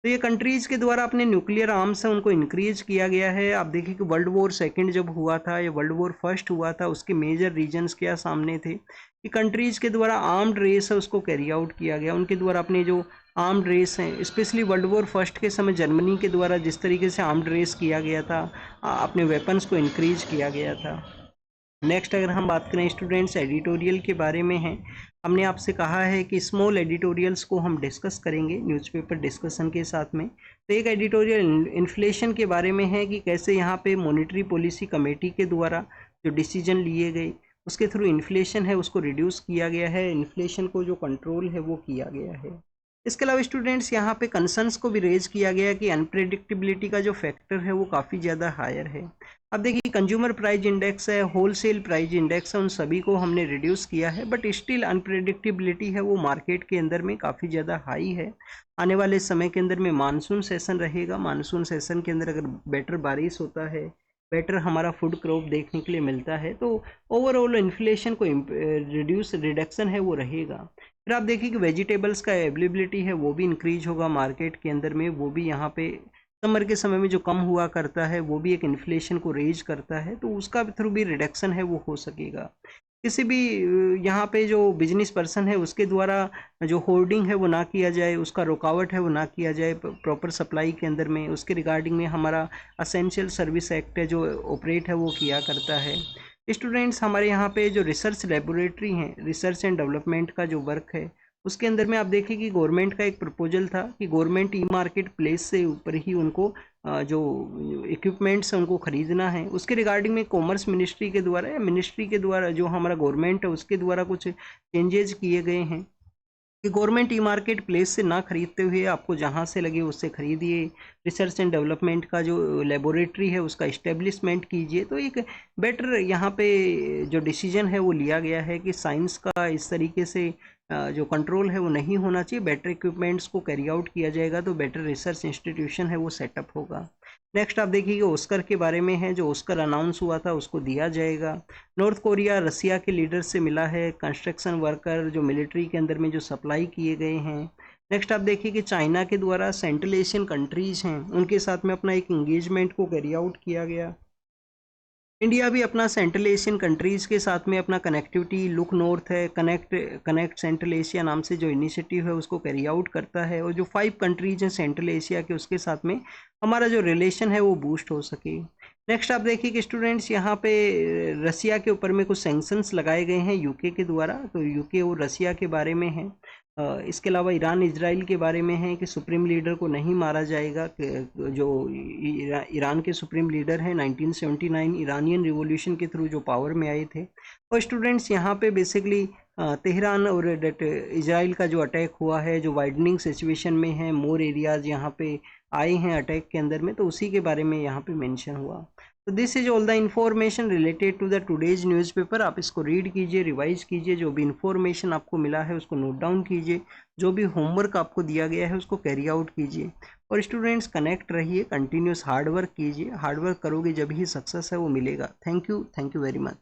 तो ये कंट्रीज के द्वारा अपने न्यूक्लियर आर्म्स हैं उनको इंक्रीज किया गया है। आप देखिए कि वर्ल्ड वॉर सेकंड जब हुआ था या वर्ल्ड वॉर फर्स्ट हुआ था उसके मेजर रीजन्स क्या सामने थे कि कंट्रीज के द्वारा आर्म्ड रेस है उसको कैरी आउट किया गया। उनके द्वारा अपने जो आर्म्ड रेस हैं, स्पेशली वर्ल्ड वॉर फर्स्ट के समय जर्मनी के द्वारा जिस तरीके से आर्म्ड रेस किया गया था, अपने वेपन्स को इंक्रीज किया गया था। नेक्स्ट अगर हम बात करें स्टूडेंट्स एडिटोरियल के बारे में है, हमने आपसे कहा है कि स्मॉल एडिटोरियल्स को हम डिस्कस करेंगे न्यूज़पेपर डिस्कशन के साथ में। तो एक एडिटोरियल इन्फ्लेशन के बारे में है कि कैसे यहाँ पे मॉनेटरी पॉलिसी कमेटी के द्वारा जो डिसीजन लिए गए उसके थ्रू इन्फ्लेशन है उसको रिड्यूस किया गया है, इन्फ्लेशन को जो कंट्रोल है वो किया गया है। इसके अलावा स्टूडेंट्स यहाँ पे कंसर्न्स को भी रेज किया गया कि अनप्रेडिक्टेबिलिटी का जो फैक्टर है वो काफ़ी ज़्यादा हायर है। अब देखिए कंज्यूमर प्राइस इंडेक्स है, होलसेल प्राइस इंडेक्स है, उन सभी को हमने रिड्यूस किया है, बट स्टिल अनप्रेडिक्टेबिलिटी है वो मार्केट के अंदर में काफ़ी ज़्यादा हाई है। आने वाले समय के अंदर में मानसून सेशन रहेगा, मानसून सेशन के अंदर अगर बेटर बारिश होता है, बेटर हमारा फूड क्रॉप देखने के लिए मिलता है, तो ओवरऑल इन्फ्लेशन को रिडक्शन है वो रहेगा। फिर आप देखिए कि वेजिटेबल्स का अवेलेबिलिटी है वो भी इंक्रीज होगा मार्केट के अंदर में, वो भी यहाँ पे समर के समय में जो कम हुआ करता है वो भी एक इन्फ्लेशन को रेज करता है, तो उसका थ्रू भी रिडक्शन है वो हो सकेगा। किसी भी यहाँ पे जो बिजनेस पर्सन है उसके द्वारा जो होर्डिंग है वो ना किया जाए, उसका रुकावट है वो ना किया जाए प्रॉपर सप्लाई के अंदर में। उसके रिगार्डिंग में हमारा असेंशियल सर्विस एक्ट है जो ऑपरेट है वो किया करता है। स्टूडेंट्स हमारे यहाँ पे जो रिसर्च लेबोरेटरी हैं, रिसर्च एंड डेवलपमेंट का जो वर्क है उसके अंदर में आप देखिए कि गवर्नमेंट का एक प्रपोजल था कि गवर्नमेंट ई मार्केट प्लेस से ऊपर ही उनको जो इक्विपमेंट्स हैं उनको ख़रीदना है। उसके रिगार्डिंग में कॉमर्स मिनिस्ट्री के द्वारा या मिनिस्ट्री के द्वारा जो हमारा गवर्नमेंट है उसके द्वारा कुछ चेंजेज किए गए हैं कि गवर्नमेंट ई मार्केट प्लेस से ना खरीदते हुए आपको जहाँ से लगे उससे खरीदिए। रिसर्च एंड डेवलपमेंट का जो लेबोरेटरी है उसका इस्टेब्लिशमेंट कीजिए। तो एक बेटर यहाँ पे जो डिसीजन है वो लिया गया है कि साइंस का इस तरीके से जो कंट्रोल है वो नहीं होना चाहिए, बेटर इक्विपमेंट्स को कैरी आउट किया जाएगा तो बेटर रिसर्च इंस्टीट्यूशन है वो सेटअप होगा। नेक्स्ट आप देखिए ऑस्कर के बारे में है, जो ऑस्कर अनाउंस हुआ था उसको दिया जाएगा। नॉर्थ कोरिया रसिया के लीडर से मिला है, कंस्ट्रक्शन वर्कर जो मिलिट्री के अंदर में जो सप्लाई किए गए हैं। नेक्स्ट आप देखिए कि चाइना के द्वारा सेंट्रल एशियन कंट्रीज़ हैं उनके साथ में अपना एक इंगेजमेंट को कैरी आउट किया गया। इंडिया भी अपना सेंट्रल एशियन कंट्रीज़ के साथ में अपना कनेक्टिविटी लुक नॉर्थ है, कनेक्ट सेंट्रल एशिया नाम से जो इनिशिएटिव है उसको कैरी आउट करता है, और जो 5 कंट्रीज हैं सेंट्रल एशिया के उसके साथ में हमारा जो रिलेशन है वो बूस्ट हो सके। नेक्स्ट आप देखिए कि स्टूडेंट्स यहाँ पे रसिया के ऊपर में कुछ सैंक्शंस लगाए गए हैं यूके के द्वारा, तो यूके और रसिया के बारे में है। इसके अलावा ईरान इजराइल के बारे में है कि सुप्रीम लीडर को नहीं मारा जाएगा। जो ईरान के सुप्रीम लीडर हैं 1979 ईरानियन रिवॉल्यूशन के थ्रू जो पावर में आए थे। और स्टूडेंट्स यहाँ पे बेसिकली तेहरान और इजराइल का जो अटैक हुआ है जो वाइडनिंग सिचुएशन में है, मोर एरियाज यहाँ पे आए हैं अटैक के अंदर में, तो उसी के बारे में यहाँ पे मेंशन हुआ। तो this is all the information related to the today's newspaper. आप इसको रीड कीजिए, रिवाइज कीजिए, जो भी इंफॉर्मेशन आपको मिला है उसको नोट डाउन कीजिए, जो भी होमवर्क आपको दिया गया है उसको कैरी आउट कीजिए। और स्टूडेंट्स कनेक्ट रहिए, कंटिन्यूस हार्डवर्क कीजिए, हार्डवर्क करोगे जब ही सक्सेस है वो मिलेगा। Thank you very much.